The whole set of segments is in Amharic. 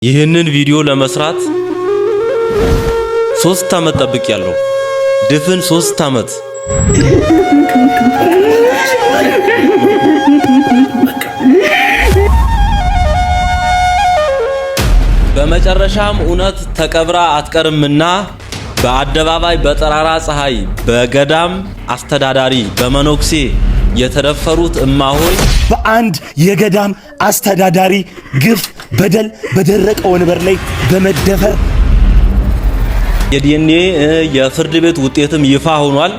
ይህንን ቪዲዮ ለመስራት 3 አመት ጠብቄያለሁ። ድፍን 3 አመት። በመጨረሻም እውነት ተቀብራ አትቀርምና በአደባባይ በጠራራ ፀሐይ በገዳም አስተዳዳሪ በመኖክሴ የተደፈሩት እማሆይ በአንድ የገዳም አስተዳዳሪ ግፍ በደል በደረቀ ወንበር ላይ በመደፈር የዲኤንኤ የፍርድ ቤት ውጤትም ይፋ ሆኗል።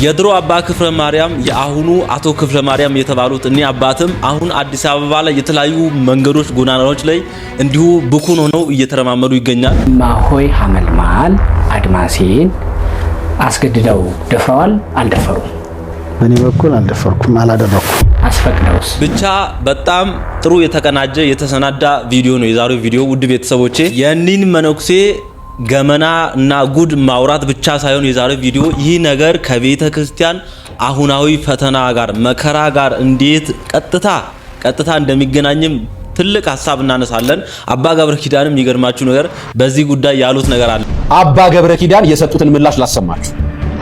የድሮ አባ ክፍለ ማርያም የአሁኑ አቶ ክፍለ ማርያም የተባሉት እኔ አባትም አሁን አዲስ አበባ ላይ የተለያዩ መንገዶች ጎዳናዎች ላይ እንዲሁ ብኩን ሆነው እየተረማመዱ ይገኛል። እማሆይ ሐመልማል አድማሴን አስገድደው ደፍረዋል አልደፈሩም? በኔ በኩል አልደፈርኩም አላደረኩም። አስፈቅደውስ? ብቻ በጣም ጥሩ የተቀናጀ የተሰናዳ ቪዲዮ ነው የዛሬው ቪዲዮ። ውድ ቤተሰቦቼ የኒን መነኩሴ ገመና እና ጉድ ማውራት ብቻ ሳይሆን የዛሬው ቪዲዮ ይህ ነገር ከቤተ ክርስቲያን አሁናዊ ፈተና ጋር መከራ ጋር እንዴት ቀጥታ እንደሚገናኝም ትልቅ ሐሳብ እናነሳለን። አባ ገብረ ኪዳንም የሚገርማችሁ ነገር በዚህ ጉዳይ ያሉት ነገር አለ። አባ ገብረ ኪዳን የሰጡትን ምላሽ ላሰማችሁ።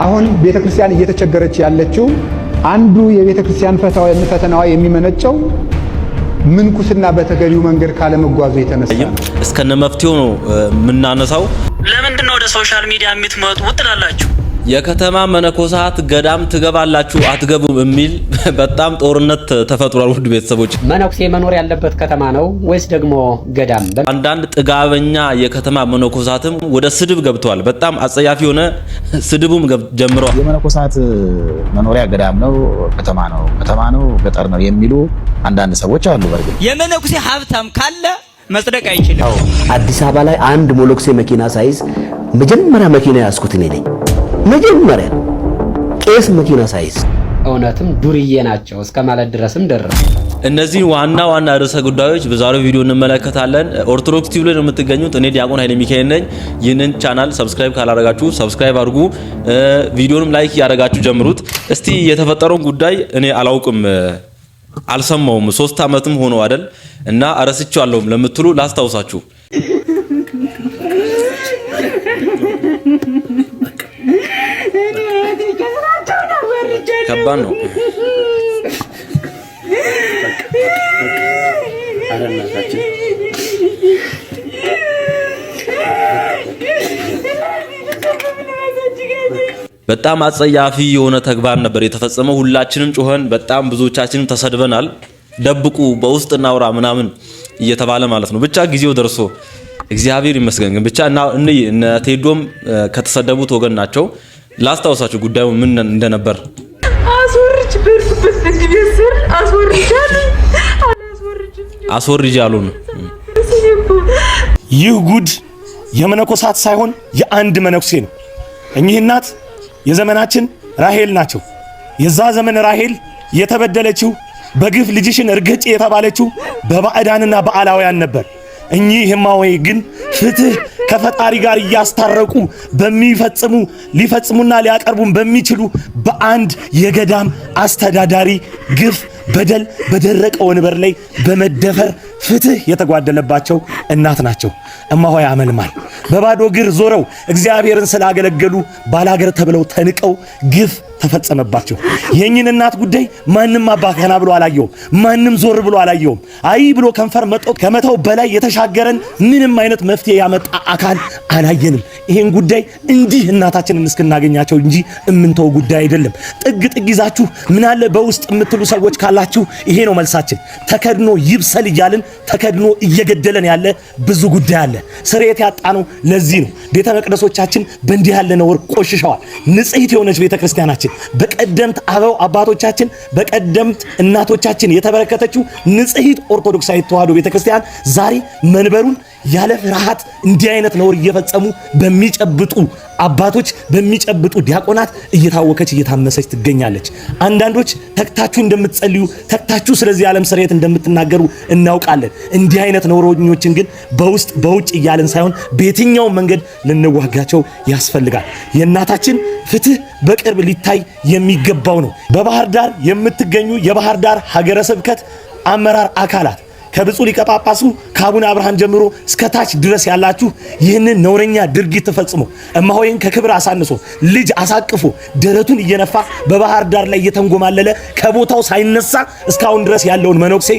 አሁን ቤተ ክርስቲያን እየተቸገረች ያለችው አንዱ የቤተ ክርስቲያን ፈተናዋ የሚመነጨው ምንኩስና በተገቢው መንገድ ካለመጓዙ የተነሳ እስከነ መፍትሄው ነው የምናነሳው። ለምንድነው ወደ ሶሻል ሚዲያ የምትመጡት ትላላችሁ? የከተማ መነኮሳት ገዳም ትገባላችሁ አትገቡም የሚል በጣም ጦርነት ተፈጥሯል። ውድ ቤተሰቦች መነኩሴ መኖር ያለበት ከተማ ነው ወይስ ደግሞ ገዳም? አንዳንድ ጥጋበኛ የከተማ መነኮሳትም ወደ ስድብ ገብተዋል። በጣም አጸያፊ የሆነ ስድቡም ጀምረዋል። የመነኮሳት መኖሪያ ገዳም ነው ከተማ ነው ገጠር ነው የሚሉ አንዳንድ ሰዎች አሉ። በርግጥ የመነኩሴ ሀብታም ካለ መጽደቅ አይችልም። አዲስ አበባ ላይ አንድ ሞሎክሴ መኪና ሳይዝ መጀመሪያ መኪና ያስኩት እኔ ነኝ። መጀመሪያ ቄስ መኪና ሳይዝ እውነትም ዱርዬ ናቸው እስከ ማለት ድረስም ደረሰ። እነዚህ ዋና ርዕሰ ጉዳዮች በዛሬው ቪዲዮ እንመለከታለን። ኦርቶዶክስ ቲቪ ላይ ነው የምትገኙት። እኔ ዲያቆን ኃይለ ሚካኤል ነኝ። ይህንን ቻናል ሰብስክራይብ ካላደረጋችሁ ሰብስክራይብ አድርጉ። ቪዲዮንም ላይክ ያደረጋችሁ ጀምሩት። እስቲ የተፈጠረውን ጉዳይ እኔ አላውቅም አልሰማውም 3 አመትም ሆኖ አይደል እና አረስቻለሁም ለምትሉ ላስታውሳችሁ። ከባድ ነው። በጣም አጸያፊ የሆነ ተግባር ነበር የተፈጸመው። ሁላችንም ጮኸን፣ በጣም ብዙዎቻችንም ተሰድበናል። ደብቁ በውስጥ እናውራ ምናምን እየተባለ ማለት ነው። ብቻ ጊዜው ደርሶ እግዚአብሔር ይመስገን። ግን ብቻ እነ ቴዶም ከተሰደቡት ወገን ናቸው። ላስታውሳችሁ ጉዳዩ ምን እንደነበር። አስወርጅ አሉን። ይህ ጉድ የመነኮሳት ሳይሆን የአንድ መነኩሴ ነው። እኚህ እናት የዘመናችን ራሄል ናቸው። የዛ ዘመን ራሄል የተበደለችው በግፍ ልጅሽን እርግጭ የተባለችው በባዕዳንና በአላውያን ነበር። እኚህ እማሆይ ግን ፍትህ ከፈጣሪ ጋር እያስታረቁ ሊፈጽሙና ሊያቀርቡን በሚችሉ በአንድ የገዳም አስተዳዳሪ ግፍ በደል በደረቀ ወንበር ላይ በመደፈር ፍትህ የተጓደለባቸው እናት ናቸው። እማሆይ ሐመልማል በባዶ እግር ዞረው እግዚአብሔርን ስላገለገሉ ባላገር ተብለው ተንቀው ግፍ ተፈጸመባቸው። የእኚህን እናት ጉዳይ ማንም አባከና ብሎ አላየውም። ማንም ዞር ብሎ አላየውም። አይ ብሎ ከንፈር መጦ ከመተው በላይ የተሻገረን ምንም አይነት መፍትሄ ያመጣ አካል አላየንም። ይሄን ጉዳይ እንዲህ እናታችንን እስክናገኛቸው እንጂ እምንተው ጉዳይ አይደለም። ጥግ ይዛችሁ ምን አለ በውስጥ የምትሉ ሰዎች ካላችሁ ይሄ ነው መልሳችን። ተከድኖ ይብሰል እያልን ተከድኖ እየገደለን ያለ ብዙ ጉዳይ አለ። ስርየት ያጣነው ለዚህ ነው። ቤተ መቅደሶቻችን በእንዲህ ያለ ነውር ቆሽሸዋል። ንጽሕት የሆነች ቤተ ክርስቲያናችን በቀደምት አበው አባቶቻችን በቀደምት እናቶቻችን የተበረከተችው ንጽሕት ኦርቶዶክሳዊት ተዋሕዶ ቤተ ክርስቲያን ዛሬ መንበሩን ያለ ፍርሃት እንዲህ አይነት ነውር እየፈጸሙ በሚጨብጡ አባቶች በሚጨብጡ ዲያቆናት እየታወከች እየታመሰች ትገኛለች። አንዳንዶች ተክታችሁ እንደምትጸልዩ ተክታችሁ ስለዚህ ዓለም ስርየት እንደምትናገሩ እናውቃለን። እንዲህ አይነት ነውረኞችን ግን በውጭ እያልን ሳይሆን በየትኛው መንገድ ልንዋጋቸው ያስፈልጋል። የእናታችን ፍትህ በቅርብ ሊታይ የሚገባው ነው። በባህር ዳር የምትገኙ የባህር ዳር ሀገረ ስብከት አመራር አካላት ከብፁዕ ሊቀ ጳጳሱ ከአቡነ አብርሃም ጀምሮ እስከ ታች ድረስ ያላችሁ ይህንን ነውረኛ ድርጊት ተፈጽሞ እማሆይን ከክብር አሳንሶ ልጅ አሳቅፎ ደረቱን እየነፋ በባህር ዳር ላይ እየተንጎማለለ ከቦታው ሳይነሳ እስካሁን ድረስ ያለውን መነኩሴ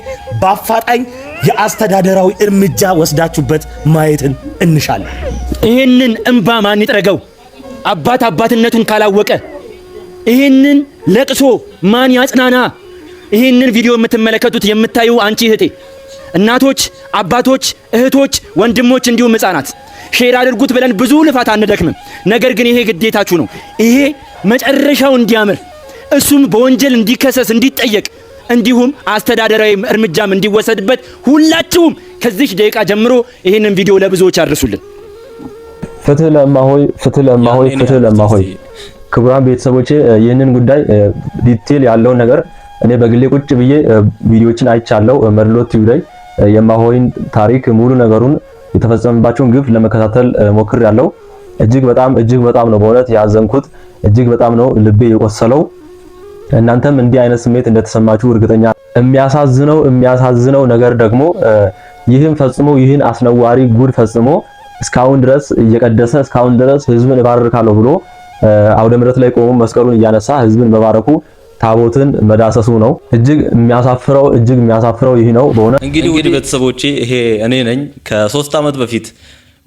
በአፋጣኝ የአስተዳደራዊ እርምጃ ወስዳችሁበት ማየትን እንሻለን። ይህንን እንባ ማን ይጥረገው? አባት አባትነቱን ካላወቀ ይህንን ለቅሶ ማን ያጽናና? ይህንን ቪዲዮ የምትመለከቱት የምታዩ አንቺ እህቴ፣ እናቶች፣ አባቶች፣ እህቶች፣ ወንድሞች እንዲሁም ሕፃናት ሼር አድርጉት ብለን ብዙ ልፋት አንደክምም። ነገር ግን ይሄ ግዴታችሁ ነው። ይሄ መጨረሻው እንዲያምር እሱም በወንጀል እንዲከሰስ እንዲጠየቅ እንዲሁም አስተዳደራዊ እርምጃም እንዲወሰድበት ሁላችሁም ከዚህ ደቂቃ ጀምሮ ይህንን ቪዲዮ ለብዙዎች አድርሱልን። ፍትህ ለእማሆይ፣ ፍትህ ለእማሆይ፣ ፍትህ ለእማሆይ። ክቡራን ቤተሰቦቼ ይህንን ጉዳይ ዲቴል ያለውን ነገር እኔ በግሌ ቁጭ ብዬ ቪዲዮዎችን አይቻለሁ። መድሎት ቲቪ ላይ የእማሆይን ታሪክ ሙሉ ነገሩን የተፈጸመባቸውን ግፍ ለመከታተል ሞክሬያለሁ። እጅግ በጣም ነው በእውነት ያዘንኩት። እጅግ በጣም ነው ልቤ የቆሰለው። እናንተም እንዲህ አይነት ስሜት እንደተሰማችሁ እርግጠኛ። የሚያሳዝነው ነገር ደግሞ ይህን ፈጽሞ ይህን አስነዋሪ ጉድ ፈጽሞ እስካሁን ድረስ እየቀደሰ እስካሁን ድረስ ህዝብን እባርካለሁ ብሎ አውደ ምሕረት ላይ ቆሞ መስቀሉን እያነሳ ህዝብን መባረኩ ታቦትን መዳሰሱ ነው። እጅግ የሚያሳፍረው ይህ ነው በእውነት። እንግዲህ ቤተሰቦቼ ይሄ እኔ ነኝ ከ3 ዓመት በፊት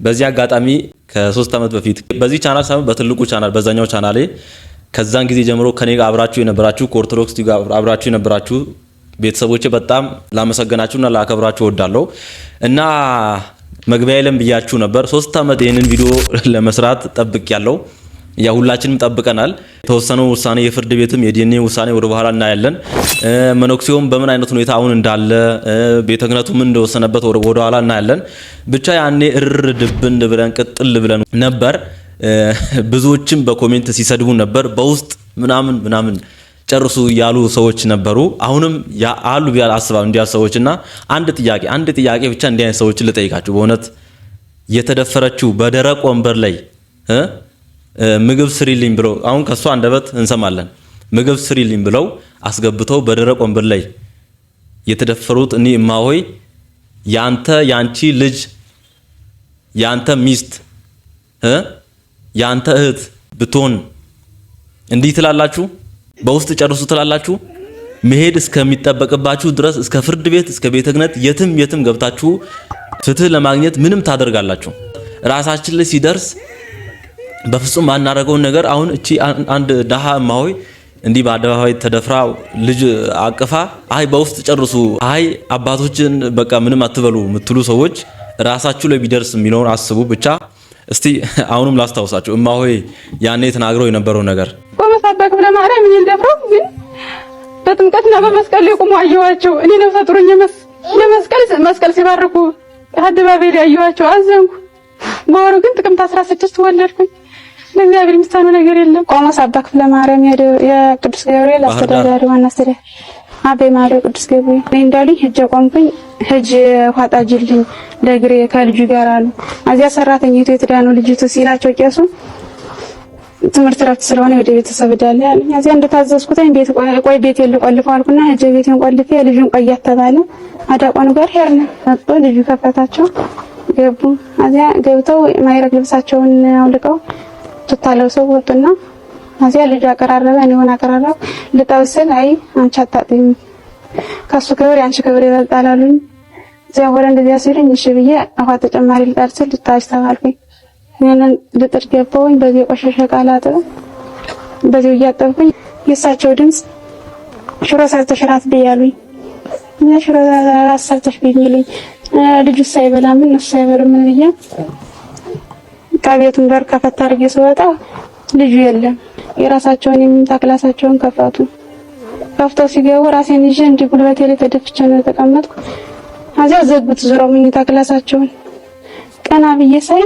በዚህ አጋጣሚ ከ3 ዓመት በፊት በዚህ ቻናል ሳይሆን በትልቁ ቻናል በዛኛው ቻናሌ ከዛን ጊዜ ጀምሮ ከኔ ጋር አብራችሁ የነበራችሁ ከኦርቶዶክስ ጋር አብራችሁ የነበራችሁ ቤተሰቦቼ በጣም ላመሰግናችሁና ላከብራችሁ እወዳለሁ። እና መግቢያ ላይ ብያችሁ ነበር 3 ዓመት ይሄንን ቪዲዮ ለመስራት ጠብቄያለሁ። ያ ሁላችንም ጠብቀናል። የተወሰነው ውሳኔ የፍርድ ቤትም የዲኤንኤ ውሳኔ ወደ በኋላ እናያለን። መነኩሴውም በምን አይነት ሁኔታ አሁን እንዳለ ቤተ ክህነቱ ምን እንደወሰነበት ወደ ኋላ እናያለን። ብቻ ያኔ ድብን ብለን ቅጥል ብለን ነበር። ብዙዎችም በኮሜንት ሲሰድቡ ነበር። በውስጥ ምናምን ጨርሱ ያሉ ሰዎች ነበሩ። አሁንም ያሉ ቢያስባው እንዲያ ሰዎችና አንድ ጥያቄ ብቻ እንዲያ ሰዎች ልጠይቃችሁ። በእውነት የተደፈረችው በደረቅ ወንበር ላይ ምግብ ስሪልኝ ብለው አሁን ከሷ አንደበት እንሰማለን። ምግብ ስሪልኝ ብለው አስገብተው በደረቅ ወንበር ላይ የተደፈሩት እኔ እማሆይ ያንቺ ልጅ ያንተ ሚስት ያንተ እህት ብትሆን እንዲህ ትላላችሁ? በውስጥ ጨርሱ ትላላችሁ? መሄድ እስከሚጠበቅባችሁ ድረስ እስከ ፍርድ ቤት እስከ ቤተ ክህነት የትም ገብታችሁ ፍትህ ለማግኘት ምንም ታደርጋላችሁ። ራሳችን ላይ ሲደርስ በፍጹም ማናረገውን ነገር አሁን እቺ አንድ ዳሃ እማሆይ እንዲህ በአደባባይ ተደፍራ ልጅ አቅፋ በውስጥ ጨርሱ አባቶችን በቃ ምንም አትበሉ የምትሉ ሰዎች ራሳችሁ ላይ ቢደርስ የሚለውን አስቡ ብቻ። እስቲ አሁንም ላስታውሳችሁ እማሆይ ያኔ ተናግረው የነበረው ነገር ቆመስ አባ ክፍለ ማርያም እኔን ደፍረው ግን በጥምቀትና በመስቀል ላይ ቆመው አየኋቸው። እኔ ነፍሰ ጡር መስቀል ሲባርኩ አደባባይ ላይ አየኋቸው፣ አዘንኩ። በወሩ ግን ጥቅምት 16 ወለድኩኝ። ለእግዚአብሔር ምስጋና ነገር የለም። ቆመስ አባ ክፍለ ማርያም የቅዱስ ገብርኤል አስተዳዳሪ ዋና አስተዳዳሪ አቤ ማርያም ቅዱስ ገብርኤል እኔ እንዳሉኝ ሂጅ ቆምኩኝ። ሂጅ ኋጣጅልኝ ለግሬ ከልጁ ጋር አሉ። አዚያ ሰራተኛይቱ የተዳነው ልጅቱ ሲላቸው ቄሱ ትምህርት ረፍት ስለሆነ ወደ ቤተሰብ ዳለ ያለኝ። አዚያ እንደታዘዝኩኝ ቤቴን ልቆልፈው አልኩና ሂጅ ቤቴን ቆልፌ ልጁን ቆያት ተባለ። አዳቆኑ ጋር ሄድን። መጥቶ ልጁ ከፈታቸው ገቡ። አዚያ ገብተው ማይረግ ልብሳቸውን አውልቀው ተታለው ሰው ወጡና አዚያ ልጅ አቀራረበ። እኔ ሆነ አቀራረብ ልጣውሰል አንቺ አታጥኝ ከሱ ክብር ያንቺ ክብር ይበልጣል አሉኝ። እዚያ ወረ እንደዚያ ሲሉኝ እሺ ብዬ አፋ ተጨማሪ ልጣርሰል ልጣሽ ተባልኩኝ። እኔን ልጥር ገባሁኝ። በዚህ ቆሸሸ ቃላት በዚህ እያጠብኩኝ የሳቸው ድምጽ ሽሮ ሰርተሽራት በያሉኝ። እኔ ሽሮ ሰርተሽ ቢሚልኝ ልጁ ሳይበላ ምን ነው ሳይበላ ምን ይያ ከቤቱን በር ከፈታ አድርጌ ስወጣ ልጁ የለም። የራሳቸውን የሚምጣ ክላሳቸውን ከፈቱ። ከፍተው ሲገቡ ራሴን ይዤ እንዲህ ጉልበቴ ላይ ተደፍቼ ነው ተቀመጥኩ። አዚያ ዘጉት ዙረው ምኝታ ክላሳቸውን። ቀና ብዬ ሳይ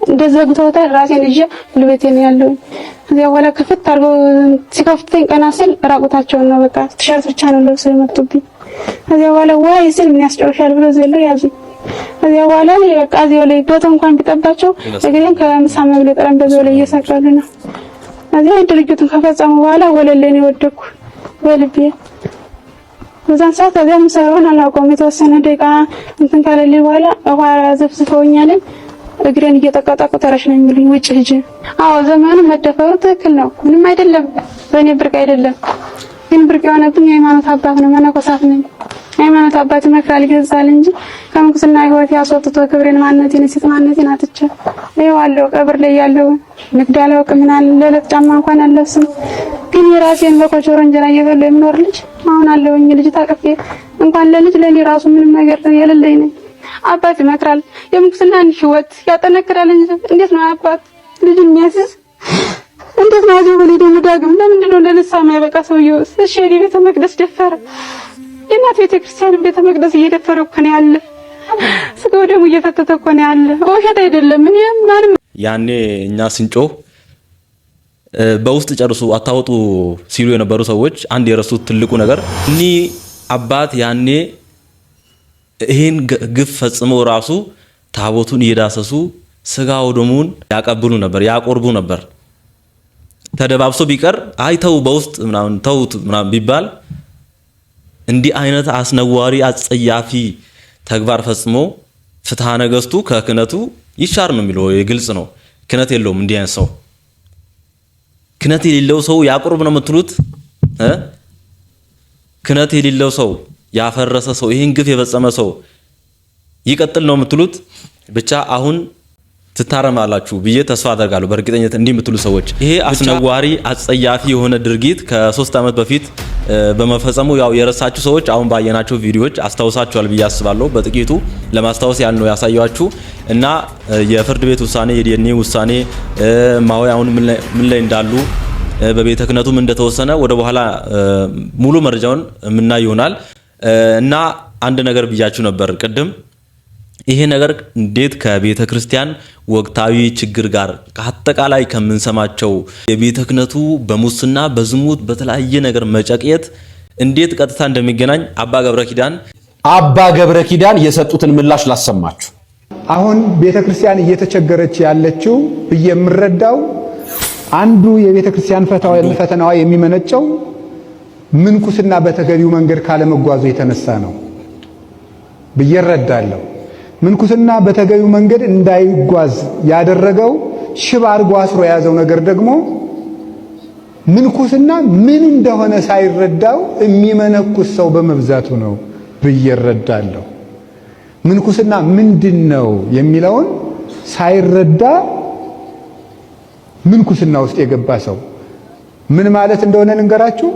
እንደዘጉተውታል። ራሴን ይዤ ጉልበቴ ነው ያለው። አዚያ በኋላ ከፈት አድርገው ሲከፍቱኝ ቀና ስል ራቁታቸውን ነው በቃ ቲሸርት ብቻ ነው ለብሰው የመጡብኝ። አዚያ በኋላ ዋይ ስል ምን ያስጨውሻል ብለው ዘለው ያዙኝ። አዚያ በኋላ በቃ እዚያው ላይ ቦታው እንኳን ቢጠባቸው እግሬን ከምሳ መብለጥ ጠረጴዛው ላይ እየሰቀሉ ነው። አዚያ ድርጊቱን ከፈጸሙ በኋላ ወለል ላይ ነው የወደኩ በልቤ። በዛን ሰዓት ከዚያም ሰራውን አላውቀውም። የተወሰነ ደቂቃ እንትን ካለልኝ በኋላ ውሃ ዘፍዝፈውኛል። እግሬን እየጠቀጠቁ ተረሽ ነው የሚሉኝ ውጭ ሂጂ። አዎ ዘመኑ መደፈሩ ትክክል ነው፣ ምንም አይደለም። በእኔ ብርቅ አይደለም። ግን ብርቅ የሆነብኝ የሃይማኖት አባት ነው፣ መነኮሳት ነኝ። ሃይማኖት አባት ይመክራል ይገዛል እንጂ ከምንኩስና ህይወት ያስወጥቶ ክብሬን ማንነቴን ሴት ማንነቴን አጥቼ ይዋለው ቀብር ላይ ያለው ንግድ አላውቅም። ምን አለ ለለት ጫማ እንኳን አለብስም። ግን የራሴን በኮቾሮ እንጀራ እየበላሁ የምኖር ልጅ አሁን አለውኝ። ልጅ ታቅፌ እንኳን ለልጅ ለኔ ራሱ ምንም ነገር የሌለኝ ነኝ። አባት ይመክራል፣ የምንኩስናን ህይወት ያጠነክራል እንጂ እንዴት ነው አባት ልጅ የሚያስዝ? እንዴት ነው አዘው በሌ ደግሞ ዳግም ለምንድን ነው ለንስሐ የማይበቃ ሰውዬው? እሺ ቤተ መቅደስ ደፈረ። የእናት ቤተክርስቲያን ቤተ መቅደስ እየደፈረ እኮ ነው ያለ። ስጋው ደግሞ እየፈተተ እኮ ነው ያለ። ውሸት አይደለም። እኔ ማንም ያኔ እኛ ስንጮህ በውስጥ ጨርሱ አታወጡ ሲሉ የነበሩ ሰዎች አንድ የረሱት ትልቁ ነገር እኒ አባት ያኔ ይሄን ግፍ ፈጽመው ራሱ ታቦቱን እየዳሰሱ ስጋው ደሙን ያቀብሉ ነበር፣ ያቆርቡ ነበር። ተደባብሶ ቢቀር አይተው በውስጥ ምናምን ተውት ምናምን ቢባል እንዲህ አይነት አስነዋሪ አጸያፊ ተግባር ፈጽሞ ፍትሐ ነገስቱ ከክነቱ ይሻር ነው የሚለው ግልጽ ነው። ክነት የለውም እንዲህ አይነት ሰው። ክነት የሌለው ሰው ያቆርብ ነው የምትሉት? ክነት የሌለው ሰው ያፈረሰ ሰው ይሄን ግፍ የፈጸመ ሰው ይቀጥል ነው የምትሉት? ብቻ አሁን ትታረማላችሁ ብዬ ተስፋ አደርጋለሁ። በእርግጠኝነት እንዲህ የምትሉ ሰዎች ይሄ አስነዋሪ አጸያፊ የሆነ ድርጊት ከ3 ዓመት በፊት በመፈጸሙ ያው የረሳችሁ ሰዎች አሁን ባየናቸው ቪዲዮዎች አስታውሳችኋል ብዬ አስባለሁ። በጥቂቱ ለማስታወስ ያን ነው ያሳያችሁ እና የፍርድ ቤት ውሳኔ የዲኤንኤ ውሳኔ ማወይ አሁን ምን ላይ እንዳሉ በቤተ ክህነቱም እንደተወሰነ ወደ በኋላ ሙሉ መረጃውን የምናይ ይሆናል። እና አንድ ነገር ብያችሁ ነበር ቅድም ይሄ ነገር እንዴት ከቤተ ክርስቲያን ወቅታዊ ችግር ጋር ከአጠቃላይ ከምንሰማቸው የቤተ ክህነቱ በሙስና በዝሙት በተለያየ ነገር መጨቅየት እንዴት ቀጥታ እንደሚገናኝ አባ ገብረ ኪዳን የሰጡትን ምላሽ ላሰማችሁ። አሁን ቤተ ክርስቲያን እየተቸገረች ያለችው ብዬ የምረዳው አንዱ የቤተ ክርስቲያን ፈተናዋ የሚመነጨው ምንኩስና በተገቢው መንገድ ካለመጓዙ የተነሳ ነው ብዬ እረዳለሁ። ምንኩስና በተገቢው መንገድ እንዳይጓዝ ያደረገው ሽባ አድርጎ አስሮ የያዘው ነገር ደግሞ ምንኩስና ምን እንደሆነ ሳይረዳው የሚመነኩስ ሰው በመብዛቱ ነው ብዬ እረዳለሁ። ምንኩስና ምንድነው የሚለውን ሳይረዳ ምንኩስና ውስጥ የገባ ሰው ምን ማለት እንደሆነ ልንገራችሁ።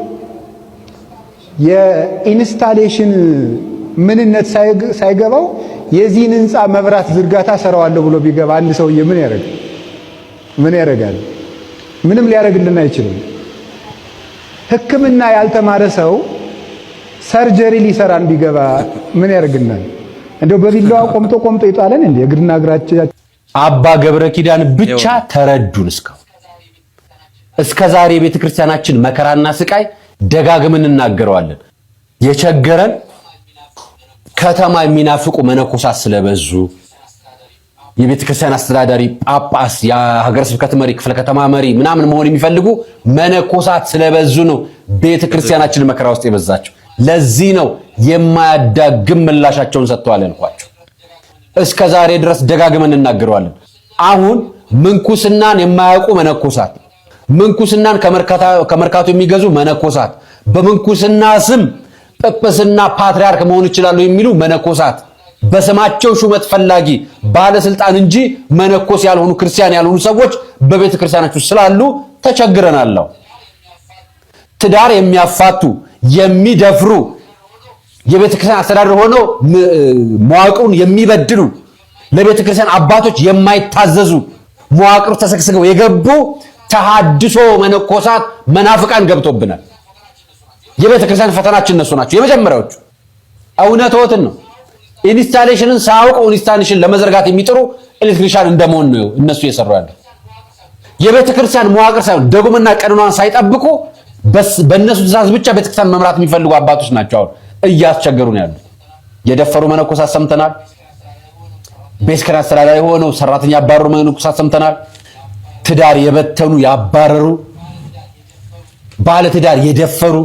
የኢንስታሌሽን ምንነት ሳይገባው የዚህን ህንፃ መብራት ዝርጋታ ሰራዋለሁ ብሎ ቢገባ አንድ ሰውዬ ምን ያደርጋል? ምንም ሊያደርግልን አይችልም። ሕክምና ያልተማረ ሰው ሰርጀሪ ሊሰራን ቢገባ ምን ያደርግናል? እንደው በቢላዋ ቆምጦ ይጣለን እንዴ? እግርና እግራችን አባ ገብረ ኪዳን ብቻ ተረዱን። እስከ ዛሬ ቤተክርስቲያናችን መከራና ስቃይ ደጋግመን እናገረዋለን። የቸገረን ከተማ የሚናፍቁ መነኮሳት ስለበዙ የቤተክርስቲያን አስተዳዳሪ ጳጳስ፣ የሀገረ ስብከት መሪ፣ ክፍለ ከተማ መሪ ምናምን መሆን የሚፈልጉ መነኮሳት ስለበዙ ነው ቤተክርስቲያናችን መከራ ውስጥ የበዛቸው። ለዚህ ነው የማያዳግም ምላሻቸውን ሰጥተዋል እንኳን እስከ ዛሬ ድረስ ደጋግመን እናገረዋለን። አሁን ምንኩስናን የማያውቁ መነኮሳት፣ ምንኩስናን ከመርካቶ የሚገዙ መነኮሳት፣ በምንኩስና ስም ጵጵስና ፓትርያርክ መሆን ይችላሉ የሚሉ መነኮሳት፣ በስማቸው ሹመት ፈላጊ ባለስልጣን እንጂ መነኮስ ያልሆኑ ክርስቲያን ያልሆኑ ሰዎች በቤተ ክርስቲያናችሁ ስላሉ ተቸግረናል። ትዳር የሚያፋቱ የሚደፍሩ የቤተ ክርስቲያን አስተዳደር ሆነው መዋቅሩን የሚበድሉ ለቤተ ክርስቲያን አባቶች የማይታዘዙ መዋቅሩ ተሰግስገው የገቡ ተሐድሶ መነኮሳት መናፍቃን ገብቶብናል። የቤተ ክርስቲያን ፈተናችን እነሱ ናቸው የመጀመሪያዎቹ። እውነትዎትን ነው። ኢንስታሌሽንን ሳያውቁ ኢንስታሌሽን ለመዘርጋት የሚጥሩ ኤሌክትሪሻን እንደመሆን ነው እነሱ እየሰሩ ያለው። የቤተ ክርስቲያን መዋቅር ሳይሆን ደጉምና ቀኖናን ሳይጠብቁ በእነሱ ትእዛዝ ብቻ ቤተ ክርስቲያን መምራት የሚፈልጉ አባቶች ናቸው አሁን እያስቸገሩ ነው ያሉት። የደፈሩ መነኮሳት ሰምተናል። ቤተ ክርስቲያን አስተዳዳሪ ሆነው ሰራተኛ ያባረሩ መነኮሳት ሰምተናል። ትዳር የበተኑ ያባረሩ፣ ባለ ትዳር የደፈሩ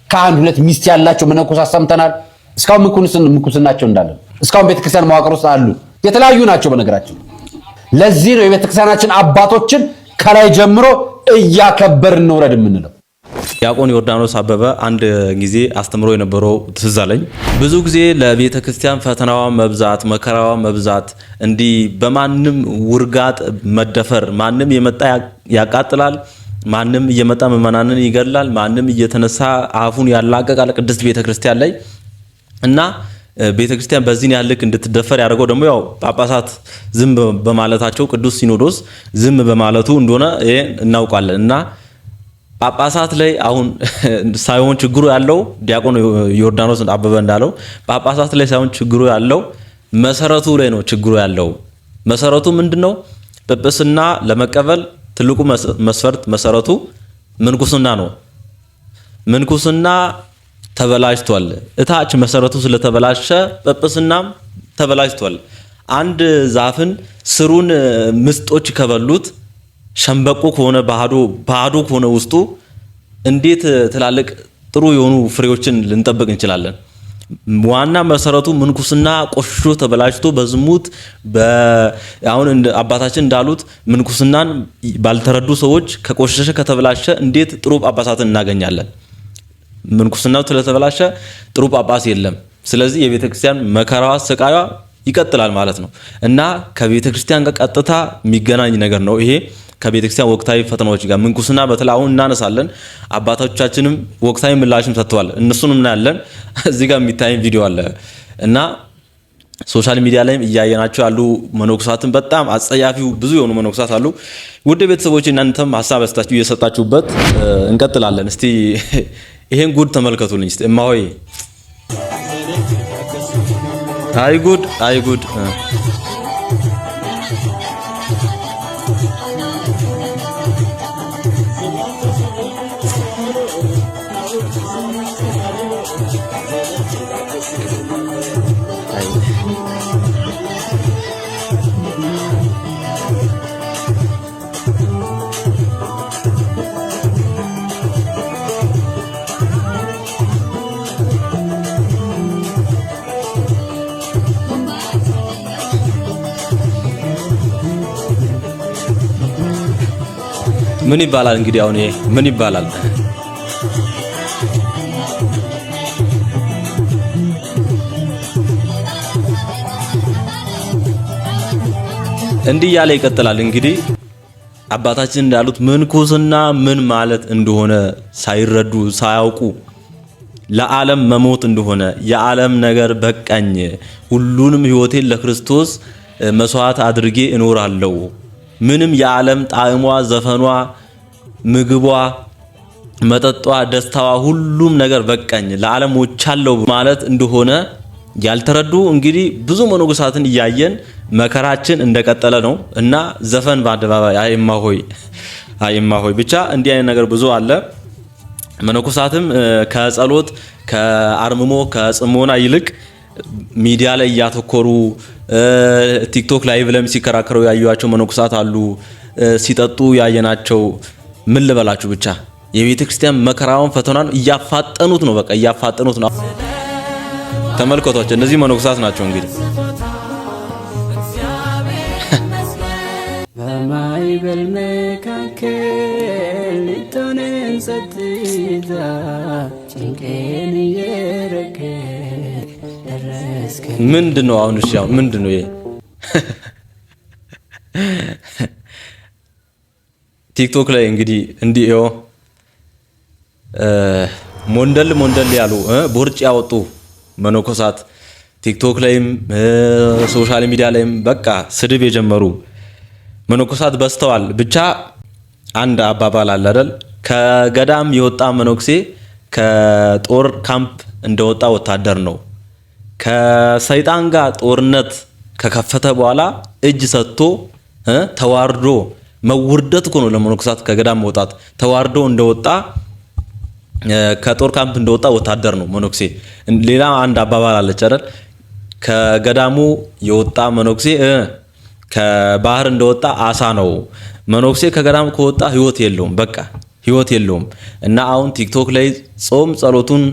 ከአንድ ሁለት ሚስት ያላቸው መነኮሳት ሰምተናል። እስካሁን ምንኩስናቸው እንዳለ እስካሁን ቤተክርስቲያን መዋቅር ውስጥ አሉ። የተለያዩ ናቸው በነገራችን። ለዚህ ነው የቤተክርስቲያናችን አባቶችን ከላይ ጀምሮ እያከበርን እንውረድ የምንለው። ዲያቆን ዮርዳኖስ አበበ አንድ ጊዜ አስተምሮ የነበረው ትዝ አለኝ። ብዙ ጊዜ ለቤተ ክርስቲያን ፈተናዋ መብዛት፣ መከራዋ መብዛት፣ እንዲህ በማንም ውርጋጥ መደፈር፣ ማንም የመጣ ያቃጥላል፣ ማንም እየመጣ ምዕመናንን ይገድላል፣ ማንም እየተነሳ አፉን ያላቀቃል ቅድስት ቤተ ክርስቲያን ላይ እና ቤተ ክርስቲያን በዚህን ያልክ እንድትደፈር ያደርገው ደግሞ ያው ጳጳሳት ዝም በማለታቸው ቅዱስ ሲኖዶስ ዝም በማለቱ እንደሆነ እናውቃለን። እና ጳጳሳት ላይ አሁን ሳይሆን ችግሩ ያለው ዲያቆን ዮርዳኖስ አበበ እንዳለው ጳጳሳት ላይ ሳይሆን ችግሩ ያለው መሰረቱ ላይ ነው ችግሩ ያለው። መሰረቱ ምንድነው? ጵጵስና ለመቀበል ትልቁ መስፈርት መሰረቱ ምንኩስና ነው። ምንኩስና ተበላሽቷል። እታች መሰረቱ ስለተበላሸ ጵጵስናም ተበላሽቷል። አንድ ዛፍን ስሩን ምስጦች ከበሉት ሸምበቆ ከሆነ ባዶ ከሆነ ውስጡ እንዴት ትላልቅ ጥሩ የሆኑ ፍሬዎችን ልንጠብቅ እንችላለን? ዋና መሰረቱ ምንኩስና ቆሽሾ ተበላሽቶ በዝሙት አሁን አባታችን እንዳሉት ምንኩስናን ባልተረዱ ሰዎች ከቆሸሸ ከተበላሸ እንዴት ጥሩ ጳጳሳትን እናገኛለን? ምንኩስናው ስለተበላሸ ጥሩ ጳጳስ የለም። ስለዚህ የቤተ ክርስቲያን መከራዋ ስቃዩዋ ይቀጥላል ማለት ነው እና ከቤተ ክርስቲያን ጋር ቀጥታ የሚገናኝ ነገር ነው ይሄ ከቤተ ክርስቲያን ወቅታዊ ፈተናዎች ጋር ምንኩስና በተለይ አሁን እናነሳለን። አባቶቻችንም ወቅታዊ ምላሽም ሰጥተዋል። እነሱንም እናያለን። እዚህ ጋር የሚታይ ቪዲዮ አለ እና ሶሻል ሚዲያ ላይም እያየናቸው ያሉ መነኮሳትን በጣም አጸያፊው ብዙ የሆኑ መነኮሳት አሉ። ውድ ቤተሰቦች እናንተም ሀሳብ አስተያየታችሁ እየሰጣችሁበት እንቀጥላለን። እስቲ ይሄን ጉድ ተመልከቱልኝ እስቲ እማሆይ። አይ ጉድ ምን ይባላል እንግዲህ አሁን ይሄ ምን ይባላል? እንዲህ ያለ ይቀጥላል። እንግዲህ አባታችን እንዳሉት ምንኩስና ምን ማለት እንደሆነ ሳይረዱ ሳያውቁ ለዓለም መሞት እንደሆነ የዓለም ነገር በቃኝ፣ ሁሉንም ህይወቴን ለክርስቶስ መስዋዕት አድርጌ እኖራለሁ፣ ምንም የዓለም ጣዕሟ፣ ዘፈኗ፣ ምግቧ፣ መጠጧ፣ ደስታዋ ሁሉም ነገር በቃኝ ለዓለም ሞቻለሁ ማለት እንደሆነ ያልተረዱ እንግዲህ ብዙ መነኮሳትን እያየን መከራችን እንደቀጠለ ነው እና ዘፈን በአደባባይ አይማ ሆይ ብቻ እንዲህ አይነት ነገር ብዙ አለ። መነኮሳትም ከጸሎት ከአርምሞ ከጽሞና ይልቅ ሚዲያ ላይ እያተኮሩ ቲክቶክ ላይ ብለም ሲከራከሩ ያዩዋቸው መነኮሳት አሉ። ሲጠጡ ያየናቸው ምን ልበላችሁ ብቻ የቤተ ክርስቲያን መከራውን ፈተናን እያፋጠኑት ነው። በቃ እያፋጠኑት ነው። ተመልከቷቸው። እነዚህ መነኮሳት ናቸው እንግዲህ በማይበል መካከል ልትሆንን ጸጥታ ጭንቄን እየረገ ደረስከ። ምንድነው አሁን? እሺ አሁን ምንድነው ይሄ? ቲክቶክ ላይ እንግዲህ እንዲህ ሞንደል ያሉ ቦርጭ ያወጡ መነኮሳት ቲክቶክ ላይም ሶሻል ሚዲያ ላይም በቃ ስድብ የጀመሩ መነኮሳት በስተዋል። ብቻ አንድ አባባል አለ አይደል? ከገዳም የወጣ መነኩሴ ከጦር ካምፕ እንደወጣ ወታደር ነው። ከሰይጣን ጋር ጦርነት ከከፈተ በኋላ እጅ ሰጥቶ ተዋርዶ መውርደት እኮ ነው ለመነኮሳት ከገዳም መውጣት። ተዋርዶ እንደወጣ ከጦር ካምፕ እንደወጣ ወታደር ነው መነኩሴ። ሌላ አንድ አባባል አለች አይደል? ከገዳሙ የወጣ መነኩሴ ከባህር እንደወጣ አሳ ነው። መነኩሴ ከገዳም ከወጣ ህይወት የለውም። በቃ ህይወት የለውም። እና አሁን ቲክቶክ ላይ ጾም ጸሎቱን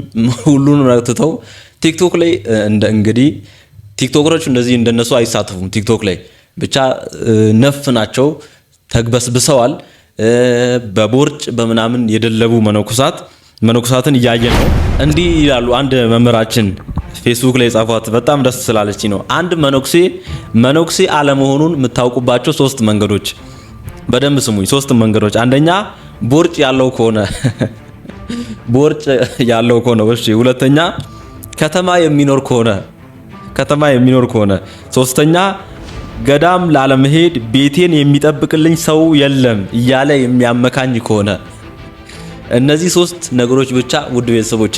ሁሉን ረክተው ቲክቶክ ላይ እንግዲህ ቲክቶከሮች እንደዚህ እንደነሱ አይሳተፉም። ቲክቶክ ላይ ብቻ ነፍ ናቸው፣ ተግበስብሰዋል። በቦርጭ በመናምን የደለቡ መነኩሳትን እያየን ነው። እንዲህ ይላሉ አንድ መምህራችን ፌስቡክ ላይ ጻፏት በጣም ደስ ስላለች ነው። አንድ መነኩሴ አለመሆኑን የምታውቁባቸው 3 መንገዶች በደንብ ስሙኝ። 3 መንገዶች። አንደኛ ቦርጭ ያለው ከሆነ እሺ። ሁለተኛ ከተማ የሚኖር ከሆነ። ሶስተኛ ገዳም ላለመሄድ ቤቴን የሚጠብቅልኝ ሰው የለም እያለ የሚያመካኝ ከሆነ። እነዚህ 3 ነገሮች ብቻ ውድ ቤተሰቦቼ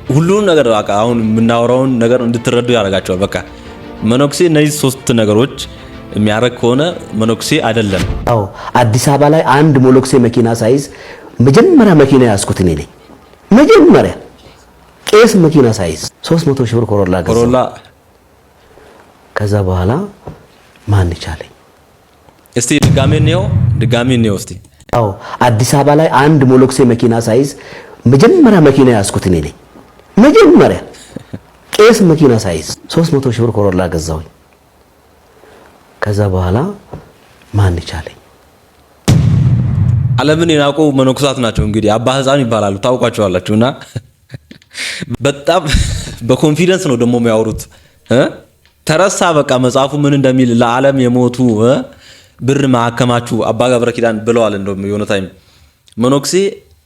ሁሉን ነገር በቃ አሁን የምናወራውን ነገር እንድትረዱ ያደርጋቸዋል። በቃ መነኩሴ እነዚህ 3 ነገሮች የሚያረግ ከሆነ መነኩሴ አይደለም። አዎ አዲስ አበባ ላይ አንድ ሞሎክሴ መኪና ሳይዝ መጀመሪያ መኪና ያስኩት እኔ ነኝ። መጀመሪያ ቄስ መኪና ሳይዝ 300 ሺህ ብር ኮሮላ። ከዛ በኋላ ማን ይቻለኝ? እስቲ ድጋሜ ነው እስቲ። አዎ አዲስ አበባ ላይ አንድ ሞሎክሴ መኪና ሳይዝ መጀመሪያ መኪና ያስኩት እኔ ነኝ። መጀመሪያ ቄስ መኪና ሳይዝ 300 ሺህ ብር ኮሮላ ገዛሁኝ። ከዛ በኋላ ማን ይቻለኝ? ዓለምን የናቁ መነኩሳት ናቸው እንግዲህ አባ ሕፃን ይባላሉ፣ ታውቋቸዋላችሁና በጣም በኮንፊደንስ ነው ደግሞ የሚያወሩት። ተረሳ በቃ መጽሐፉ ምን እንደሚል ለዓለም የሞቱ ብር ማከማቹ አባ ገብረ ኪዳን ብለዋል። እንደውም የሆነ ታይም መነኩሴ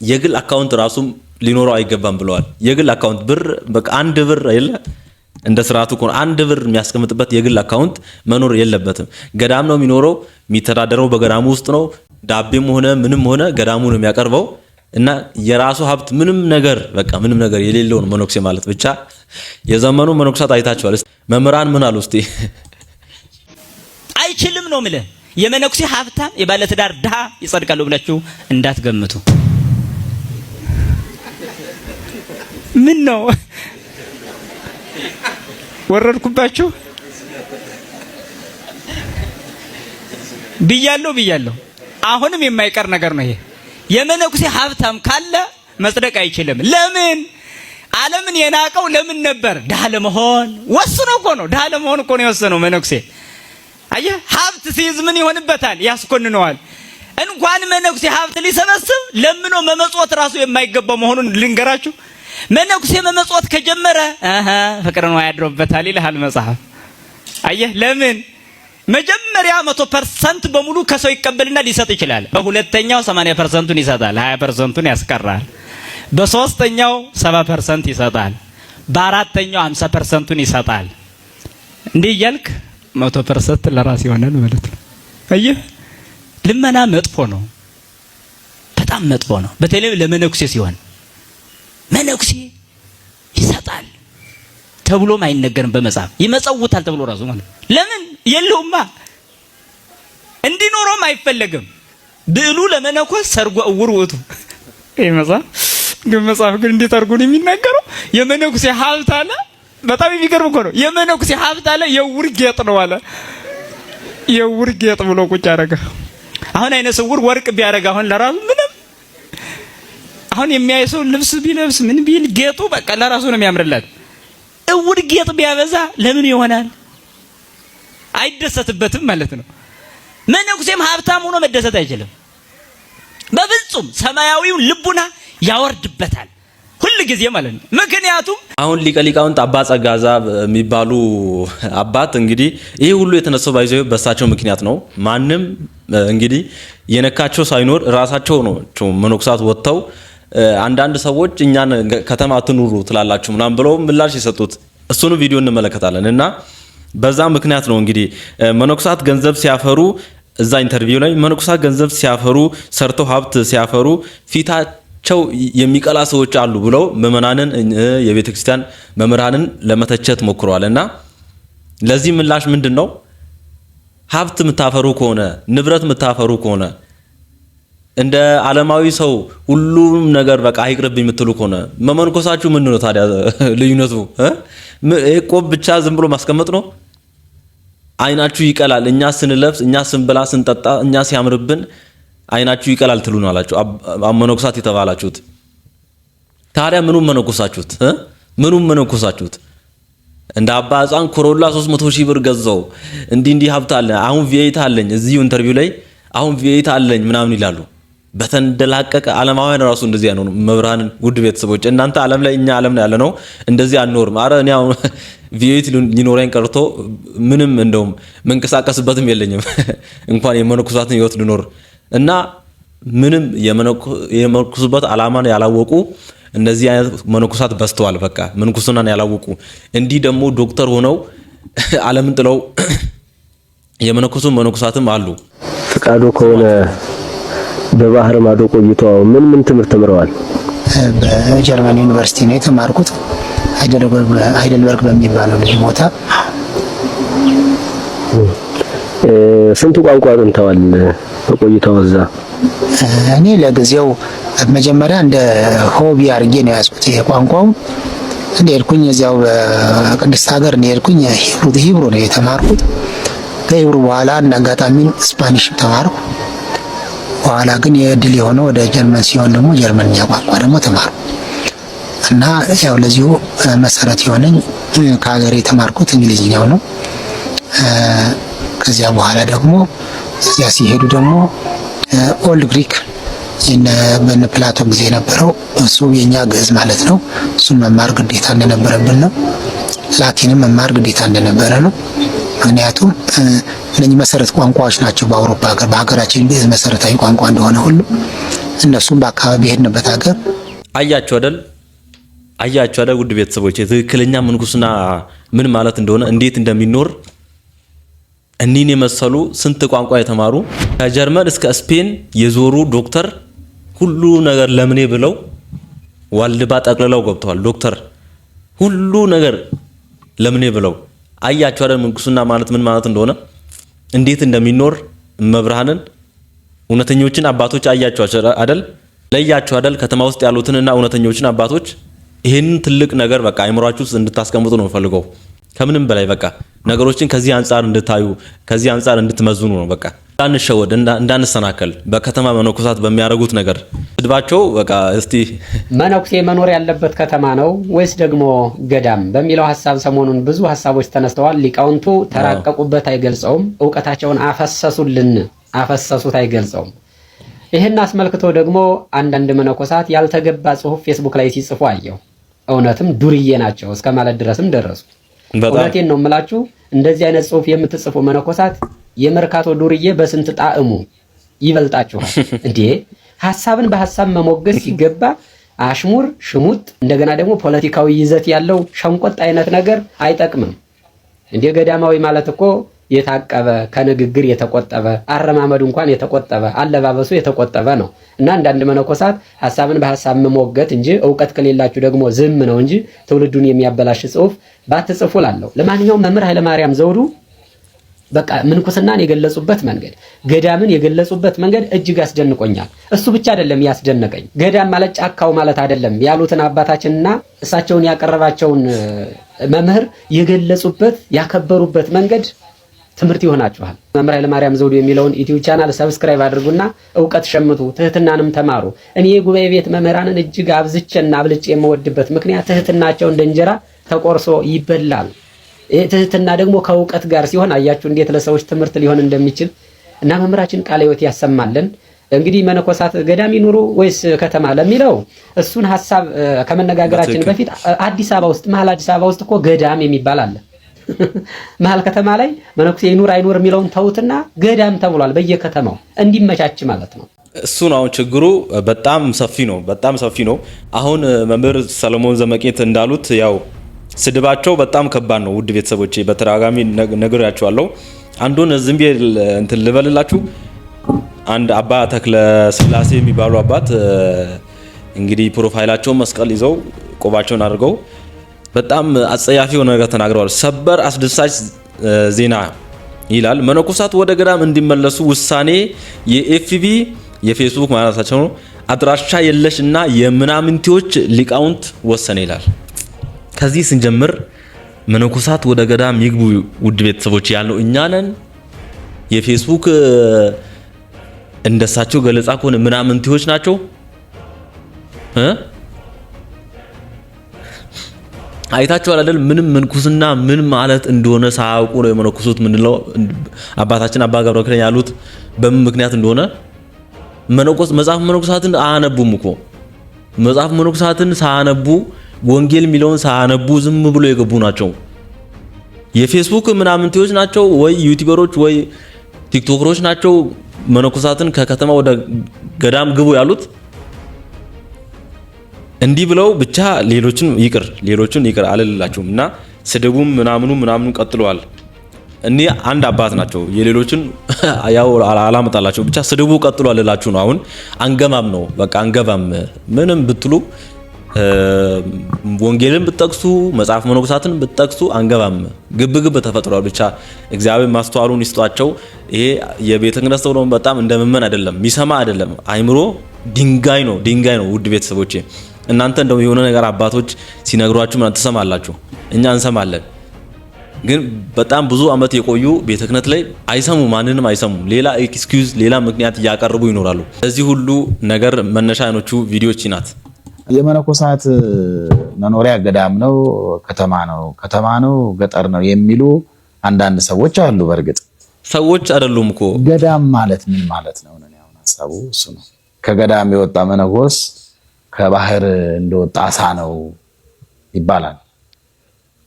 የግል አካውንት ራሱም ሊኖረው አይገባም ብለዋል። የግል አካውንት ብር በቃ 1 ብር አይደለ እንደ ስርዓቱ ኮን 1 ብር የሚያስቀምጥበት የግል አካውንት መኖር የለበትም። ገዳም ነው የሚኖረው፣ የሚተዳደረው በገዳሙ ውስጥ ነው። ዳቤም ሆነ ምንም ሆነ ገዳሙ ነው የሚያቀርበው እና የራሱ ሀብት ምንም ነገር የሌለው ነው መነኩሴ ማለት። ብቻ የዘመኑ መነኩሳት አይታችኋል። መምህራን ምን አሉ እስቲ? አይችልም ነው የምልህ። የመነኩሴ ሀብታም የባለትዳር ድሃ ይጸድቃሉ ብላችሁ እንዳትገምቱ። ምን ነው ወረድኩባችሁ? ብያለሁ። አሁንም የማይቀር ነገር ነው ይሄ። የመነኩሴ ሀብታም ካለ መጽደቅ አይችልም። ለምን? ዓለምን የናቀው ለምን ነበር? ድሃ ለመሆን ወስኖ እኮ ነው። ድሃ ለመሆን እኮ ነው የወሰነው መነኩሴ። አየህ፣ ሀብት ሲይዝ ምን ይሆንበታል? ያስኮንነዋል። እንኳን መነኩሴ ሀብት ሊሰበስብ ለምኖ መመጽወት ራሱ የማይገባው መሆኑን ልንገራችሁ። መነኩሴ መመጽወት ከጀመረ ፍቅር ነው ያድሮበታል ይልሃል መጽሐፍ። አየህ፣ ለምን? መጀመሪያ 100% በሙሉ ከሰው ይቀበልና ሊሰጥ ይችላል። በሁለተኛው 80%ን ይሰጣል፣ 20%ን ያስቀራል። በሶስተኛው 70% ይሰጣል፣ በአራተኛው 50%ን ይሰጣል። እንዲህ እያልክ 100% ለራስ ይሆናል ማለት ነው። አየህ፣ ልመና መጥፎ ነው፣ በጣም መጥፎ ነው። በተለይ ለመነኩሴ ሲሆን መነኩሴ ይሰጣል ተብሎም አይነገርም በመጽሐፍ። ይመጸውታል ተብሎ ራሱ ማለት ለምን የለውማ፣ እንዲኖረውም አይፈለግም። ብዕሉ ለመነኮስ ሰርጎ እውር ውእቱ። ይሄ መጽሐፍ ግን እንዴት አድርጎ ነው የሚናገረው? የመነኩሴ ሀብት አለ። በጣም የሚገርም እኮ ነው። የመነኩሴ ሀብት አለ የውር ጌጥ ነው አለ። የውር ጌጥ ብሎ ቁጭ አደረገ። አሁን አይነ ስውር ወርቅ ቢያደርግ አሁን ለራሱ ምንም አሁን የሚያይሰው ልብስ ቢለብስ ምን ቢል ጌጡ በቃ ለራሱ ነው የሚያምርለት። እውር ጌጥ ቢያበዛ ለምን ይሆናል? አይደሰትበትም ማለት ነው። መነኩሴም ሀብታም ሆኖ መደሰት አይችልም በፍጹም። ሰማያዊውን ልቡና ያወርድበታል ሁሉ ጊዜ ማለት ነው። ምክንያቱም አሁን ሊቀ ሊቃውንት አባ ጸጋዛ የሚባሉ አባት እንግዲህ ይሄ ሁሉ የተነሳው ባይዘው በሳቸው ምክንያት ነው። ማንም እንግዲህ የነካቸው ሳይኖር ራሳቸው ነው መነኩሳት ወጥተው አንዳንድ ሰዎች እኛን ከተማ አትኑሩ ትላላችሁ ምናምን ብለው ምላሽ የሰጡት እሱን ቪዲዮ እንመለከታለን። እና በዛ ምክንያት ነው እንግዲህ መነኩሳት ገንዘብ ሲያፈሩ እዛ ኢንተርቪው ላይ መነኩሳት ገንዘብ ሲያፈሩ ሰርተው ሀብት ሲያፈሩ ፊታቸው የሚቀላ ሰዎች አሉ ብለው ምዕመናንን የቤተ ክርስቲያን መምህራንን ለመተቸት ሞክረዋል። እና ለዚህ ምላሽ ምንድነው? ሀብት የምታፈሩ ከሆነ ንብረት የምታፈሩ ከሆነ እንደ ዓለማዊ ሰው ሁሉም ነገር በቃ አይቅርብኝ የምትሉ ከሆነ መመንኮሳችሁ ምንድነው ታዲያ ልዩነቱ? ቆብ ብቻ ዝም ብሎ ማስቀመጥ ነው? አይናችሁ ይቀላል። እኛ ስንለብስ፣ እኛ ስንበላ፣ ስንጠጣ፣ እኛ ሲያምርብን አይናችሁ ይቀላል ትሉን አላችሁ መነኮሳት የተባላችሁት። ታዲያ ምኑን መነኮሳችሁት? ምኑን መነኮሳችሁት? እንደ አባ ሕፃን ኮሮላ 300 ሺህ ብር ገዛው እንዲህ ሀብት አለ አሁን ቪኤት አለኝ እዚሁ ኢንተርቪው ላይ አሁን ቪኤት አለኝ ምናምን ይላሉ። በተንደላቀቀ ዓለማውያን ራሱ እንደዚህ ያነው መብራንን ውድ ቤተሰቦች እናንተ ዓለም ላይ እኛ ዓለም ላይ ያለነው እንደዚህ አንኖርም። አረ እኔ አሁን ቪኤት ሊኖረኝ ቀርቶ ምንም እንደውም መንቀሳቀስበትም የለኝም እንኳን የመነኮሳትን ህይወት ልኖር እና ምንም የመነኮሱበት ዓላማን ያላወቁ እንደዚህ አይነት መነኮሳት በስተዋል። በቃ ምንኩስናን ያላወቁ እንዲህ ደግሞ ዶክተር ሆነው ዓለምን ጥለው የመነኮሱ መነኮሳትም አሉ። ፍቃዱ ከሆነ በባህር ማዶ ቆይተው ምን ትምህርት ተምረዋል? በጀርመን ዩኒቨርሲቲ ነው የተማርኩት። ሃይደልበርግ በሚባለው ቦታ። ስንት ቋንቋ አጥንተዋል በቆይታው እዛ? እኔ ለጊዜው መጀመሪያ እንደ ሆቢ አድርጌ ነው ያዝኩት የቋንቋው። እንደሄድኩኝ እዚያው በቅድስት ሀገር እንደሄድኩኝ ሂብሩ ነው የተማርኩት። ከሂብሩ በኋላ እንደ አጋጣሚ ስፓኒሽ ተማርኩ። በኋላ ግን የእድል የሆነው ወደ ጀርመን ሲሆን ደግሞ ጀርመንኛ ቋንቋ ደግሞ ተማርኩ እና ያው ለዚሁ መሰረት የሆነኝ ከሀገር የተማርኩት እንግሊዝኛው ነው። ከዚያ በኋላ ደግሞ እዚያ ሲሄዱ ደግሞ ኦልድ ግሪክ በነ ፕላቶ ጊዜ የነበረው እሱ የኛ ግዕዝ ማለት ነው። እሱን መማር ግዴታ እንደነበረብን ነው። ላቲንም መማር ግዴታ እንደነበረ ነው። ምክንያቱም እነኚህ መሰረት ቋንቋዎች ናቸው በአውሮፓ ሀገር። በሀገራችን ግዕዝ መሰረታዊ ቋንቋ እንደሆነ ሁሉ እነሱም በአካባቢ የሄድንበት ሀገር አያችሁ አይደል ውድ ቤተሰቦች ትክክለኛ ምንኩስና ምን ማለት እንደሆነ እንዴት እንደሚኖር እኒን የመሰሉ ስንት ቋንቋ የተማሩ ከጀርመን እስከ ስፔን የዞሩ ዶክተር ሁሉ ነገር ለምኔ ብለው ዋልድባ ጠቅልለው ገብተዋል። ዶክተር ሁሉ ነገር ለምኔ ብለው አያችሁ አይደል ምንኩስና ማለት ምን ማለት እንደሆነ እንዴት እንደሚኖር መብርሃንን እውነተኞችን አባቶች አያችሁ አይደል ለያችሁ አይደል ከተማ ውስጥ ያሉትንና እውነተኞችን አባቶች ይሄንን ትልቅ ነገር በቃ አይምሯችሁ ውስጥ እንድታስቀምጡ ነው ፈልገው ከምንም በላይ በቃ ነገሮችን ከዚህ አንፃር እንድታዩ ከዚህ አንፃር እንድትመዝኑ ነው። በቃ እንዳንሸወድ እንዳንሰናከል በከተማ መነኮሳት በሚያደርጉት ነገር ስድባቸው በቃ እስቲ መነኩሴ መኖር ያለበት ከተማ ነው ወይስ ደግሞ ገዳም በሚለው ሐሳብ ሰሞኑን ብዙ ሐሳቦች ተነስተዋል። ሊቃውንቱ ተራቀቁበት አይገልጸውም፣ ዕውቀታቸውን አፈሰሱት አይገልጸውም። ይሄን አስመልክቶ ደግሞ አንዳንድ መነኮሳት ያልተገባ ጽሑፍ ፌስቡክ ላይ ሲጽፉ አየው። እውነትም ዱርዬ ናቸው እስከ ማለት ድረስም ደረሱ። እውነቴን ነው የምላችሁ። እንደዚህ አይነት ጽሑፍ የምትጽፉ መነኮሳት የመርካቶ ዱርዬ በስንት ጣዕሙ ይበልጣችኋል እንዴ! ሐሳብን በሐሳብ መሞገስ ሲገባ አሽሙር፣ ሽሙጥ፣ እንደገና ደግሞ ፖለቲካዊ ይዘት ያለው ሸንቆጥ አይነት ነገር አይጠቅምም እንዴ! ገዳማዊ ማለት እኮ የታቀበ ከንግግር የተቆጠበ አረማመዱ እንኳን የተቆጠበ አለባበሱ የተቆጠበ ነው። እና አንዳንድ መነኮሳት ሐሳብን በሐሳብ መሞገት እንጂ ዕውቀት ከሌላችሁ ደግሞ ዝም ነው እንጂ ትውልዱን የሚያበላሽ ጽሑፍ ባትጽፉ ላለው። ለማንኛውም መምህር ኃይለማርያም ዘውዱ በቃ ምንኩስናን የገለጹበት መንገድ ገዳምን የገለጹበት መንገድ እጅግ አስደንቆኛል። እሱ ብቻ አይደለም ያስደነቀኝ፣ ገዳም ማለት ጫካው ማለት አይደለም ያሉትን አባታችንና እሳቸውን ያቀረባቸውን መምህር የገለጹበት ያከበሩበት መንገድ ትምህርት ይሆናችኋል። መምህር ኃይለማርያም ዘውዱ የሚለውን ዩቲዩብ ቻናል ሰብስክራይብ አድርጉና ዕውቀት ሸምቱ፣ ትህትናንም ተማሩ። እኔ የጉባኤ ቤት መምህራንን እጅግ አብዝቼና አብልጬ የምወድበት ምክንያት ትህትናቸው እንደ እንጀራ ተቆርሶ ይበላል። ትህትና ደግሞ ከዕውቀት ጋር ሲሆን አያችሁ እንዴት ለሰዎች ትምህርት ሊሆን እንደሚችል እና መምህራችን ቃለ ሕይወት ያሰማልን። እንግዲህ መነኮሳት ገዳም ይኑሩ ወይስ ከተማ ለሚለው እሱን ሐሳብ ከመነጋገራችን በፊት አዲስ አበባ ውስጥ መሀል አዲስ አበባ ውስጥ እኮ ገዳም የሚባል አለ። መሀል ከተማ ላይ መነኩሴ ይኑር አይኑር የሚለውን ተውትና ገዳም ተብሏል በየከተማው እንዲመቻች ማለት ነው። እሱን አሁን ችግሩ በጣም ሰፊ ነው። አሁን መምህር ሰለሞን ዘመቄት እንዳሉት ያው ስድባቸው በጣም ከባድ ነው። ውድ ቤተሰቦቼ በተደጋጋሚ ነግሬያቸዋለሁ። አንዱን ዝም ብዬ እንትን ልበልላችሁ። አንድ አባ ተክለ ስላሴ የሚባሉ አባት እንግዲህ ፕሮፋይላቸውን መስቀል ይዘው ቆባቸውን አድርገው በጣም አጸያፊ የሆነ ነገር ተናግረዋል። ሰበር አስደሳች ዜና ይላል። መነኮሳት ወደ ገዳም እንዲመለሱ ውሳኔ የኤፍቢ የፌስቡክ ማለታቸው ነው አድራሻ የለሽና የምናምንቲዎች ሊቃውንት ወሰነ ይላል። ከዚህ ስንጀምር መነኮሳት ወደ ገዳም ይግቡ ውድ ቤተሰቦች ያለው እኛ ነን። የፌስቡክ እንደሳቸው ገለጻ ከሆነ ምናምንቴዎች ናቸው አይታችኋል አይደል? ምንም ምንኩስና ምን ማለት እንደሆነ ሳያውቁ ነው የመነኩሱት። ምንለው አባታችን አባ ገብረ ኪዳን ያሉት በምን ምክንያት እንደሆነ መጽሐፍ መነኮሳትን አያነቡም እኮ መጽሐፍ መነኮሳትን ሳያነቡ ወንጌል የሚለውን ሳያነቡ ዝም ብሎ የገቡ ናቸው። የፌስቡክ ምናምንቴዎች ናቸው ወይ ዩቲዩበሮች ወይ ቲክቶከሮች ናቸው መነኮሳትን ከከተማ ወደ ገዳም ግቡ ያሉት። እንዲህ ብለው ብቻ ሌሎችን ይቅር አልላችሁም እና ስድቡም ምናምኑ ቀጥሏል። እኔ አንድ አባት ናቸው የሌሎችን ያው አላመጣላችሁ ብቻ ስድቡ ቀጥሏል እላችሁ ነው። አሁን አንገባም ነው በቃ አንገባም። ምንም ብትሉ ወንጌልን ብትጠቅሱ መጽሐፍ መነኮሳትን ብትጠቅሱ አንገባም። ግብግብ ተፈጥሯል። ብቻ እግዚአብሔር ማስተዋሉን ይስጧቸው። ይሄ የቤተ ክህነት ነው በጣም እንደመመን አይደለም የሚሰማ አይደለም። አይምሮ ድንጋይ ነው። ውድ ቤተሰቦቼ እናንተ እንደው የሆነ ነገር አባቶች ሲነግሯችሁ ምን ተሰማላችሁ? እኛ እንሰማለን። ግን በጣም ብዙ አመት የቆዩ ቤተ ክህነት ላይ አይሰሙ፣ ማንንም አይሰሙ። ሌላ ኤክስኪዩዝ ሌላ ምክንያት እያቀርቡ ይኖራሉ። እዚህ ሁሉ ነገር መነሻ አይኖቹ ቪዲዮዎች ናት። የመነኮሳት መኖሪያ ገዳም ነው፣ ከተማ ነው፣ ገጠር ነው የሚሉ አንዳንድ ሰዎች አሉ። በእርግጥ ሰዎች አይደሉም እኮ። ገዳም ማለት ምን ማለት ነው? አሁን ሐሳቡ እሱ ነው። ከገዳም የወጣ መነኮስ ከባህር እንደወጣ አሳ ነው ይባላል።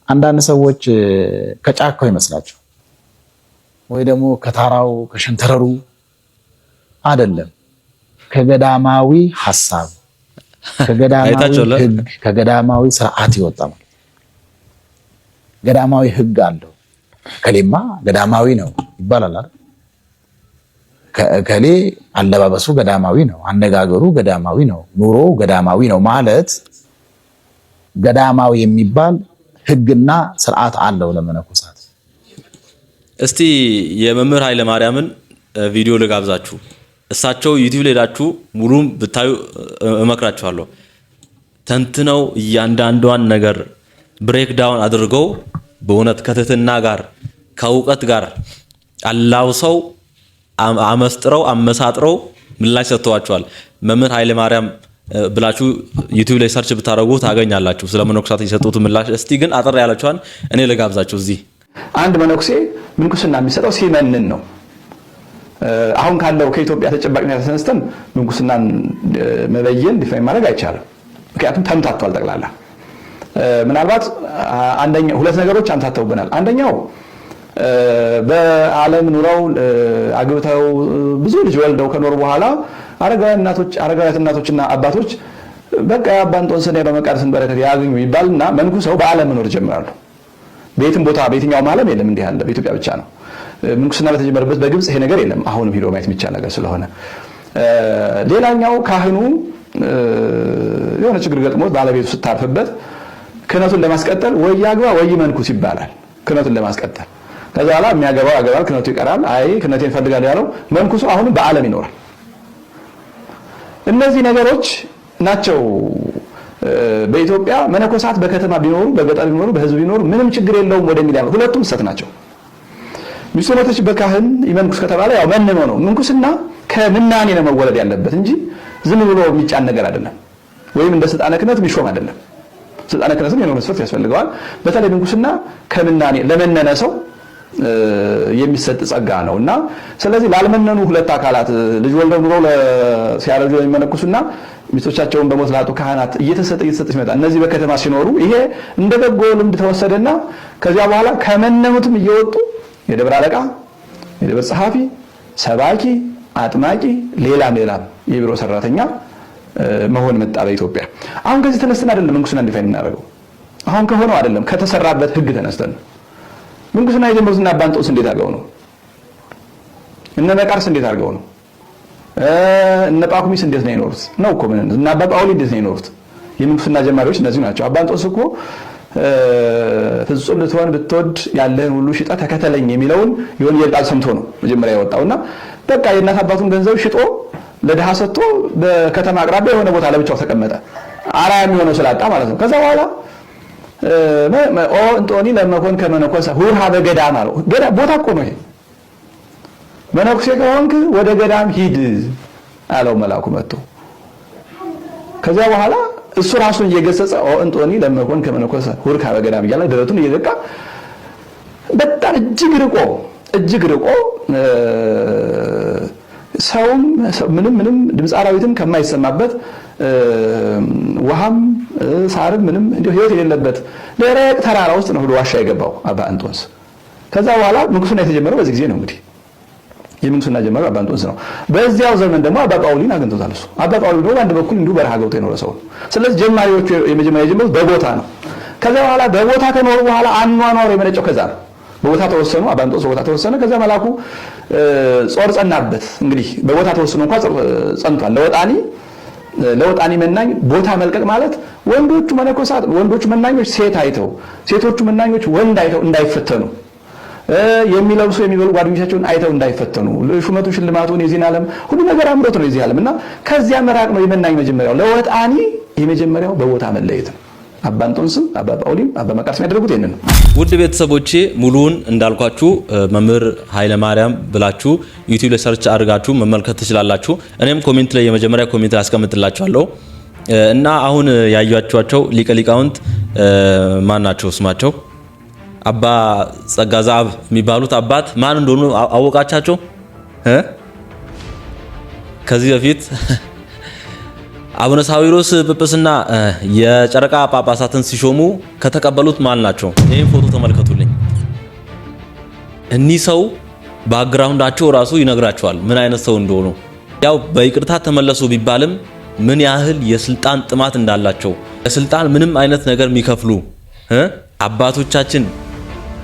አንዳንድ ሰዎች ከጫካው ይመስላቸው ወይ ደግሞ ከታራው ከሸንተረሩ አይደለም፣ ከገዳማዊ ሐሳብ ከገዳማዊ ሕግ ከገዳማዊ ስርዓት ይወጣ ማለት ገዳማዊ ሕግ አለው። ከሌማ ገዳማዊ ነው ይባላል አይደል? ከሌ አለባበሱ ገዳማዊ ነው፣ አነጋገሩ ገዳማዊ ነው፣ ኑሮው ገዳማዊ ነው ማለት ገዳማዊ የሚባል ሕግና ስርዓት አለው ለመነኮሳት። እስቲ የመምህር ኃይለ ማርያምን ቪዲዮ ልጋብዛችሁ። እሳቸው ዩቲዩብ ላይ ሄዳችሁ ሙሉም ብታዩ እመክራችኋለሁ። ተንትነው እያንዳንዷን ነገር ብሬክ ዳውን አድርገው በእውነት ከትህትና ጋር ከእውቀት ጋር አላውሰው አመስጥረው አመሳጥረው ምላሽ ሰጥተዋቸዋል። መምህር ኃይለ ማርያም ብላችሁ ዩቲዩብ ላይ ሰርች ብታረጉ ታገኛላችሁ ስለ መነኮሳት የሰጡት ምላሽ። እስቲ ግን አጥር ያለችዋን እኔ ልጋብዛችሁ። እዚህ አንድ መነኩሴ ምንኩስና የሚሰጠው ሲመንን ነው። አሁን ካለው ከኢትዮጵያ ተጨባጭ ሁኔታ ተነስተን ምንኩስናን መበየን ዲፋይን ማድረግ አይቻልም። ምክንያቱም ተምታቷል ጠቅላላ። ምናልባት ሁለት ነገሮች አምታተውብናል። አንደኛው በዓለም ኑረው አግብተው ብዙ ልጅ ወልደው ከኖሩ በኋላ አረጋውያን እናቶችና አባቶች በቃ የአባ እንጦንስን በመቃደስን በረከት ያገኙ ይባልና መንኩሰው በዓለም መኖር ጀምራሉ። በየትም ቦታ በየትኛውም ዓለም የለም እንዲህ ያለ፣ በኢትዮጵያ ብቻ ነው። ምንኩስና በተጀመረበት በግብጽ ይሄ ነገር የለም። አሁንም ሄዶ ማየት የሚቻል ነገር ስለሆነ ሌላኛው ካህኑ የሆነ ችግር ገጥሞት ባለቤቱ ስታርፍበት ክህነቱን ለማስቀጠል ወይ ያግባ ወይ መንኩስ ይባላል። ክህነቱን ለማስቀጠል ከዛ በኋላ የሚያገባው ያገባል፣ ክህነቱ ይቀራል። አይ ክህነቴን ፈልጋለሁ ያለው መንኩሱ አሁንም በዓለም ይኖራል። እነዚህ ነገሮች ናቸው። በኢትዮጵያ መነኮሳት በከተማ ቢኖሩ በገጠር ቢኖሩ በህዝብ ቢኖሩ ምንም ችግር የለውም ወደሚል ያለው ሁለቱም ሰት ናቸው። ሚስቶች በካህን ይመንኩስ ከተባለ ያው መንኖ ነው። ምንኩስና ከምናኔ ነው መወለድ ያለበት እንጂ ዝም ብሎ የሚጫን ነገር አይደለም። ወይም እንደ ስልጣነ ክህነት የሚሾም አይደለም። ስልጣነ ክህነትም የሆነ መስፈርት ያስፈልገዋል። በተለይ ምንኩስና ከምናኔ ለመነነ ሰው የሚሰጥ ጸጋ ነውና ስለዚህ ላልመነኑ ሁለት አካላት ልጅ ወልደው ኑሮ ሲያረጁ የሚመነኩሱና ሚስቶቻቸውን በሞት ላጡ ካህናት እየተሰጠ ሲመጣ እነዚህ በከተማ ሲኖሩ ይሄ እንደ በጎ ልምድ ተወሰደና ከዚያ በኋላ ከመነኑትም እየወጡ የደብረ አለቃ፣ የደብረ ጸሐፊ፣ ሰባኪ፣ አጥማቂ ሌላም የቢሮ ሰራተኛ መሆን መጣ በኢትዮጵያ። አሁን ከዚህ ተነስተን አይደለም ምንኩስና እንዲፋይን እናደርገው። አሁን ከሆነው አይደለም ከተሰራበት ህግ ተነስተን ምንኩስና የጀመሩትና አባ እንጦንስ እንዴት አድርገው ነው? እነ መቃርስ እንዴት አድርገው ነው? እነ ጳኩሚስ እንዴት ነው የኖሩት? ነው እኮ ምን እና አባ ጳውሊ እንዴት ነው የኖሩት? የምንኩስና ጀማሪዎች እነዚህ ናቸው። አባ እንጦንስ እኮ ፍጹም ልትሆን ብትወድ ያለህን ሁሉ ሽጣ ተከተለኝ የሚለውን የወንጌል ቃል ሰምቶ ነው መጀመሪያ የወጣውና በቃ የእናት አባቱን ገንዘብ ሽጦ ለድሃ ሰጥቶ በከተማ አቅራቢያ የሆነ ቦታ ለብቻው ተቀመጠ። አርአያ የሚሆነው ስላጣ ማለት ነው። ከዛ በኋላ እንጦኒ ለመኮን ከመነኮሰ ሁርሃ በገዳም አለው። ቦታ እኮ ነው ይሄ። መነኩሴ ከሆንክ ወደ ገዳም ሂድ አለው መልአኩ መጥቶ። ከዚያ በኋላ እሱ ራሱን እየገሰጸ እንጦኒ ለመኮን ከመነኮሰ ሁርካ በገዳም እያለ ደረቱን እየዘቃ በጣም እጅግ ርቆ ሰውም ምንም ድምፅ አራዊትም ከማይሰማበት ውሃም ሳርም ምንም እንዲሁ ህይወት የሌለበት ደረቅ ተራራ ውስጥ ነው ዋሻ የገባው አባ እንጦንስ። ከዛ በኋላ ምንኩስና የተጀመረው በዚህ ጊዜ ነው። እንግዲህ የምንኩስና ጀመረው አባ እንጦንስ ነው። በዚያው ዘመን ደግሞ አባ ጳውሊን አግኝቶታል። እሱ አባ ጳውሊ ደግሞ አንድ በኩል እንዲሁ በረሃ ገብቶ የኖረ ሰው። ስለዚህ ጀማሪዎቹ የመጀመሪያ የጀመሩት በቦታ ነው። ከዛ በኋላ በቦታ ከኖሩ በኋላ አኗኗሩ የመነጨው ከዛ ነው። በቦታ ተወሰኑ፣ አባ እንጦንስ በቦታ ተወሰነ። ከዛ መልአኩ ጾር ጸናበት። እንግዲህ በቦታ ተወሰኑ እንኳን ጸንቷል። ለወጣኒ መናኝ ቦታ መልቀቅ ማለት ወንዶቹ መነኮሳት ወንዶቹ መናኞች ሴት አይተው ሴቶቹ መናኞች ወንድ አይተው እንዳይፈተኑ የሚለብሱ የሚበሉ ጓደኞቻቸውን አይተው እንዳይፈተኑ ሹመቱ ሽልማቱን የዚህን ዓለም ሁሉ ነገር አምሮት ነው የዚህ ዓለም እና ከዚያ መራቅ ነው የመናኝ መጀመሪያው። ለወጣኒ የመጀመሪያው በቦታ መለየት ነው። አባ እንጦንስም አባ ጳውሊም አባ መቃርስ ያደረጉት ይሄንን ነው። ውድ ቤተሰቦቼ ሙሉውን እንዳልኳችሁ መምህር ኃይለ ማርያም ብላችሁ ዩቲዩብ ላይ ሰርች አድርጋችሁ መመልከት ትችላላችሁ። እኔም ኮሜንት ላይ የመጀመሪያ ኮሜንት ላይ አስቀምጥላችኋለሁ እና አሁን ያያችኋቸው ሊቀ ሊቃውንት ማን ናቸው ስማቸው? አባ ጸጋ ዘአብ የሚባሉት አባት ማን እንደሆኑ አወቃቻቸው? ከዚህ በፊት አቡነ ሳዊሮስ ጵጵስና የጨረቃ ጳጳሳትን ሲሾሙ ከተቀበሉት ማን ናቸው? ይሄን ፎቶ ተመልከቱልኝ። እኚህ ሰው ባክግራውንዳቸው ራሱ ይነግራቸዋል ምን አይነት ሰው እንደሆኑ። ያው በይቅርታ ተመለሱ ቢባልም ምን ያህል የስልጣን ጥማት እንዳላቸው ለስልጣን ምንም አይነት ነገር የሚከፍሉ አባቶቻችን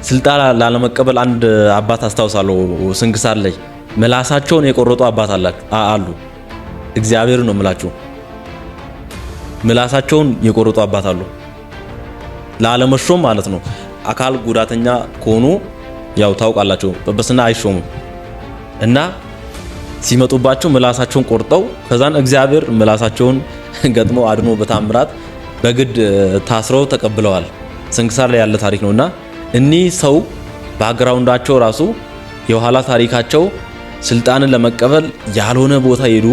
ስልጣን ላለመቀበል አንድ አባት አስታውሳለሁ። ስንክሳር ላይ ምላሳቸውን የቆረጡ አባት አሉ። እግዚአብሔር ነው የምላችሁ። ምላሳቸውን የቆረጡ አባት አሉ። ላለመሾም ማለት ነው። አካል ጉዳተኛ ከሆኑ ያው ታውቃላችሁ ጵጵስና አይሾሙም እና ሲመጡባቸው ምላሳቸውን ቆርጠው ከዛን እግዚአብሔር ምላሳቸውን ገጥሞ አድኖ በታምራት በግድ ታስረው ተቀብለዋል። ስንክሳር ላይ ያለ ታሪክ ነውና እኚህ ሰው ባክግራውንዳቸው ራሱ የኋላ ታሪካቸው ስልጣንን ለመቀበል ያልሆነ ቦታ ሄዱ።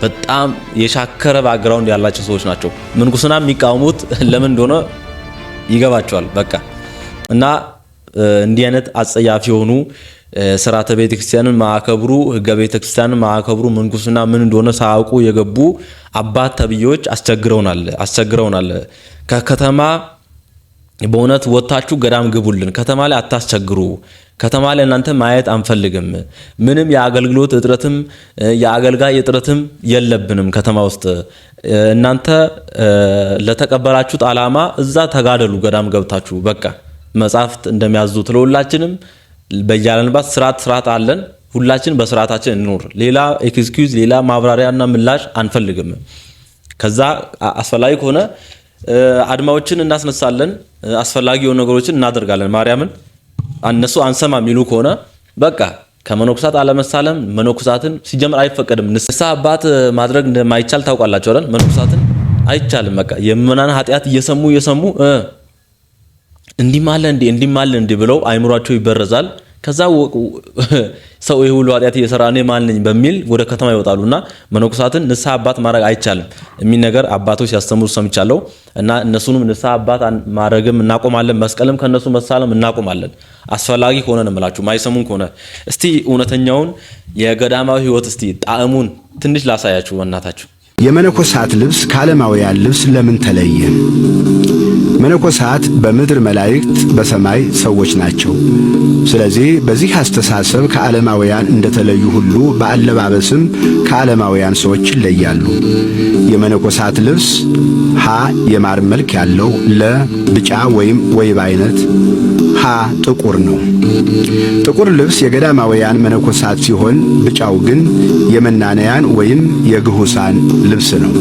በጣም የሻከረ ባክግራውንድ ያላቸው ሰዎች ናቸው። ምንኩስና የሚቃወሙት ለምን እንደሆነ ይገባቸዋል። በቃ እና እንዲህ አይነት አጸያፊ የሆኑ ስርዓተ ቤተክርስቲያንን ማዕከብሩ ህገ ቤተክርስቲያንን ማዕከብሩ ምንኩስና ምን እንደሆነ ሳያውቁ የገቡ አባት ተብዮች አስቸግረውናል። ከከተማ በእውነት ወጣችሁ ገዳም ግቡልን፣ ከተማ ላይ አታስቸግሩ፣ ከተማ ላይ እናንተ ማየት አንፈልግም፣ ምንም የአገልግሎት እጥረትም የአገልጋይ እጥረትም የለብንም ከተማ ውስጥ እናንተ ለተቀበላችሁት ዓላማ እዛ ተጋደሉ ገዳም ገብታችሁ በቃ መጻሕፍት እንደሚያዙት ለሁላችንም በያለንባት ስርዓት አለን። ሁላችን በስርዓታችን እንኖር። ሌላ ኤክስኪዩዝ ሌላ ማብራሪያና ምላሽ አንፈልግም። ከዛ አስፈላጊ ከሆነ አድማዎችን እናስነሳለን፣ አስፈላጊ የሆኑ ነገሮችን እናደርጋለን። ማርያምን እነሱ አንሰማ የሚሉ ከሆነ በቃ ከመነኮሳት አለመሳለም መነኮሳትን ሲጀምር አይፈቀድም። ንስሐ አባት ማድረግ እንደማይቻል ታውቃላችሁ አይደል? መነኮሳትን አይቻልም። በቃ የምናን ኃጢአት እየሰሙ እንዲማለ እንዲ ብለው አይምሯቸው ይበረዛል። ከዛ ሰው ይሄ ሁሉ ኃጢአት እየሰራ እኔ ማን ነኝ በሚል ወደ ከተማ ይወጣሉና መነኮሳትን ንስሐ አባት ማድረግ አይቻልም የሚል ነገር አባቶች ሲያስተምሩ ሰምቻለሁ። እና እነሱንም ንስሐ አባት ማድረግም እናቆማለን፣ መስቀልም ከነሱ መሳለም እናቆማለን። አስፈላጊ ከሆነ ነው የምላችሁ። ማይሰሙን ከሆነ እስቲ እውነተኛውን የገዳማዊ ሕይወት እስቲ ጣዕሙን ትንሽ ላሳያችሁ በእናታችሁ። የመነኮሳት ልብስ ከዓለማውያን ልብስ ለምን ተለየ? መነኮሳት በምድር መላእክት፣ በሰማይ ሰዎች ናቸው። ስለዚህ በዚህ አስተሳሰብ ከዓለማውያን እንደተለዩ ሁሉ በአለባበስም ከዓለማውያን ሰዎች ይለያሉ። የመነኮሳት ልብስ ሀ የማር መልክ ያለው፣ ለ ብጫ ወይም ወይብ አይነት፣ ሀ ጥቁር ነው። ጥቁር ልብስ የገዳማውያን መነኮሳት ሲሆን ብጫው ግን የመናንያን ወይም የግሁሳን ልብስ ነው።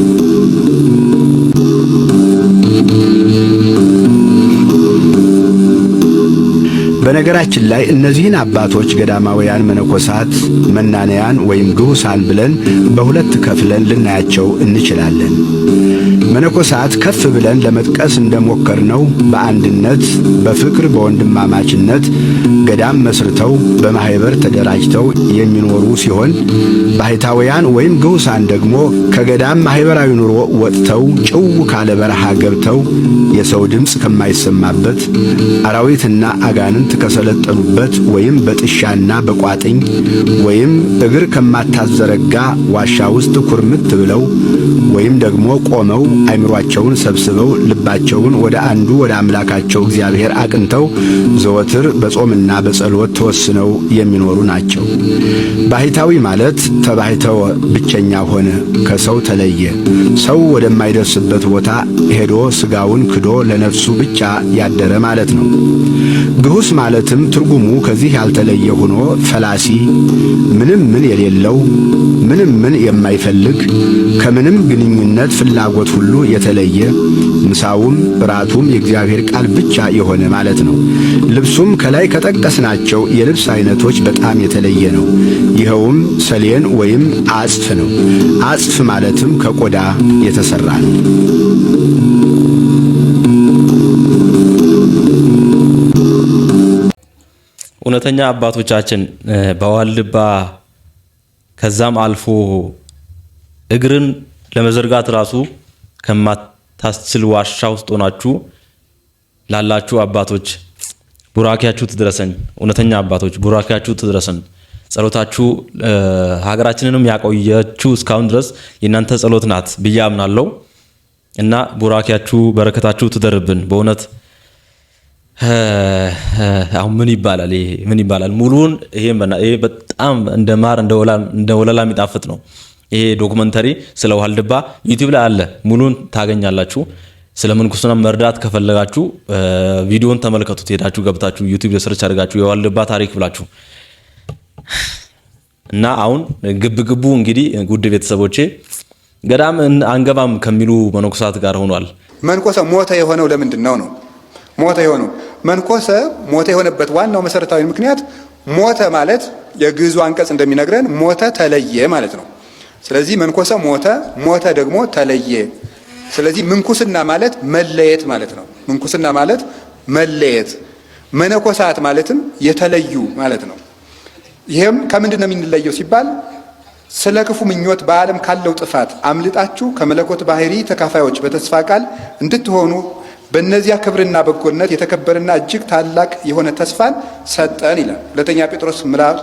በነገራችን ላይ እነዚህን አባቶች ገዳማውያን መነኮሳት፣ መናንያን ወይም ግሁሳን ብለን በሁለት ከፍለን ልናያቸው እንችላለን። መነኮሳት ከፍ ብለን ለመጥቀስ እንደሞከርነው በአንድነት በፍቅር በወንድማማችነት ገዳም መስርተው በማህበር ተደራጅተው የሚኖሩ ሲሆን ባህታውያን ወይም ግሁሳን ደግሞ ከገዳም ማህበራዊ ኑሮ ወጥተው ጭው ካለ በረሃ ገብተው የሰው ድምፅ ከማይሰማበት አራዊትና አጋንንት ከሰለጠኑበት ወይም በጥሻና በቋጥኝ ወይም እግር ከማታዘረጋ ዋሻ ውስጥ ኩርምት ብለው ወይም ደግሞ ቆመው አይምሯቸውን ሰብስበው ልባቸውን ወደ አንዱ ወደ አምላካቸው እግዚአብሔር አቅንተው ዘወትር በጾምና በጸሎት ተወስነው የሚኖሩ ናቸው። ባህታዊ ማለት ተባህተወ ብቸኛ ሆነ፣ ከሰው ተለየ፣ ሰው ወደማይደርስበት ቦታ ሄዶ ስጋውን ክዶ ለነፍሱ ብቻ ያደረ ማለት ነው። ግሁስ ማለትም ትርጉሙ ከዚህ ያልተለየ ሆኖ ፈላሲ፣ ምንም ምን የሌለው፣ ምንም ምን የማይፈልግ፣ ከምንም ግንኙነት ፍላጎት ሁሉ የተለየ፣ ምሳውም ራቱም የእግዚአብሔር ቃል ብቻ የሆነ ማለት ነው። ልብሱም ከላይ ከጠቀስናቸው የልብስ አይነቶች በጣም የተለየ ነው። ይኸውም ሰሌን ወይም አጽፍ ነው። አጽፍ ማለትም ከቆዳ የተሰራ ነው። እውነተኛ አባቶቻችን በዋልድባ ከዛም አልፎ እግርን ለመዘርጋት ራሱ ከማታስችል ዋሻ ውስጥ ሆናችሁ ላላችሁ አባቶች ቡራኪያችሁ ትድረሰን። እውነተኛ አባቶች ቡራኪያችሁ ትድረሰን። ጸሎታችሁ ሀገራችንንም ያቆየችው እስካሁን ድረስ የእናንተ ጸሎት ናት ብዬ አምናለሁ እና ቡራኪያችሁ በረከታችሁ ትደርብን። በእውነት አሁን ምን ይባላል? ምን ይባላል? ሙሉን ይሄ በጣም እንደ ማር እንደ ወለላ የሚጣፍጥ ነው። ይሄ ዶክመንተሪ ስለ ዋልድባ ዩቲዩብ ላይ አለ። ሙሉን ታገኛላችሁ። ስለ ምንኩስና መርዳት ከፈለጋችሁ ቪዲዮን ተመልከቱት። ሄዳችሁ ገብታችሁ ዩቲዩብ ላይ ሰርች አድርጋችሁ የዋልድባ ታሪክ ብላችሁ እና አሁን ግብግቡ እንግዲህ ውድ ቤተሰቦቼ ገዳም አንገባም ከሚሉ መነኮሳት ጋር ሆኗል። መንኮሰ ሞተ የሆነው ለምንድን ነው? ሞተ የሆነው መንኮሰ ሞተ የሆነበት ዋናው መሰረታዊ ምክንያት ሞተ ማለት የግዕዙ አንቀጽ እንደሚነግረን ሞተ ተለየ ማለት ነው። ስለዚህ መንኮሰ ሞተ፣ ሞተ ደግሞ ተለየ። ስለዚህ ምንኩስና ማለት መለየት ማለት ነው። ምንኩስና ማለት መለየት፣ መነኮሳት ማለትም የተለዩ ማለት ነው። ይሄም ከምንድን ነው የምንለየው ሲባል ስለ ክፉ ምኞት በዓለም ካለው ጥፋት አምልጣችሁ ከመለኮት ባህሪ ተካፋዮች በተስፋ ቃል እንድትሆኑ በእነዚያ ክብርና በጎነት የተከበረና እጅግ ታላቅ የሆነ ተስፋን ሰጠን ይላል ሁለተኛ ጴጥሮስ ምዕራፍ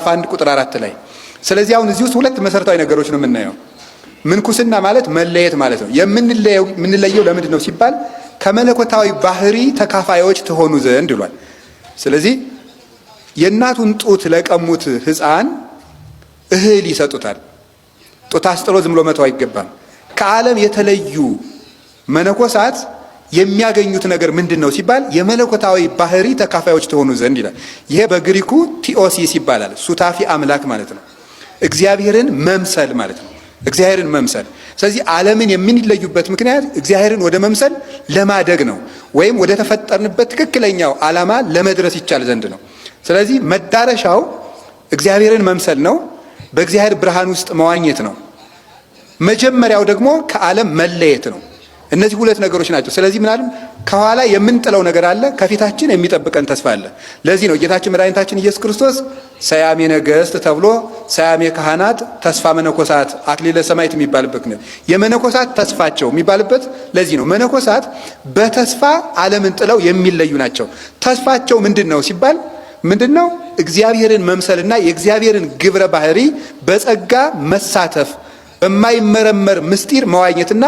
1 ቁጥር 4 ላይ። ስለዚህ አሁን እዚህ ውስጥ ሁለት መሰረታዊ ነገሮች ነው የምናየው። ምንኩስና ማለት መለየት ማለት ነው። የምንለየው ለምንድን ነው ሲባል ከመለኮታዊ ባህሪ ተካፋዮች ትሆኑ ዘንድ ይሏል። ስለዚህ የእናቱን ጡት ለቀሙት ሕፃን እህል ይሰጡታል። ጡት አስጥሎ ዝም ብሎ መተው አይገባም። ከዓለም የተለዩ መነኮሳት የሚያገኙት ነገር ምንድን ነው ሲባል የመለኮታዊ ባህሪ ተካፋዮች ትሆኑ ዘንድ ይላል። ይሄ በግሪኩ ቲኦሲስ ይባላል። ሱታፊ አምላክ ማለት ነው። እግዚአብሔርን መምሰል ማለት ነው። እግዚአብሔርን መምሰል። ስለዚህ ዓለምን የምንለዩበት ምክንያት እግዚአብሔርን ወደ መምሰል ለማደግ ነው፣ ወይም ወደ ተፈጠርንበት ትክክለኛው ዓላማ ለመድረስ ይቻል ዘንድ ነው። ስለዚህ መዳረሻው እግዚአብሔርን መምሰል ነው፣ በእግዚአብሔር ብርሃን ውስጥ መዋኘት ነው። መጀመሪያው ደግሞ ከዓለም መለየት ነው። እነዚህ ሁለት ነገሮች ናቸው። ስለዚህ ምናልም ከኋላ የምንጥለው ነገር አለ፣ ከፊታችን የሚጠብቀን ተስፋ አለ። ለዚህ ነው ጌታችን መድኃኒታችን ኢየሱስ ክርስቶስ ሰያሜ ነገሥት ተብሎ ሰያሜ ካህናት፣ ተስፋ መነኮሳት፣ አክሊለ ሰማዕት የሚባልበት ነው። የመነኮሳት ተስፋቸው የሚባልበት ለዚህ ነው። መነኮሳት በተስፋ ዓለምን ጥለው የሚለዩ ናቸው። ተስፋቸው ምንድን ነው ሲባል ምንድን ነው? እግዚአብሔርን መምሰልና የእግዚአብሔርን ግብረ ባህሪ በጸጋ መሳተፍ፣ በማይመረመር ምስጢር መዋኘትና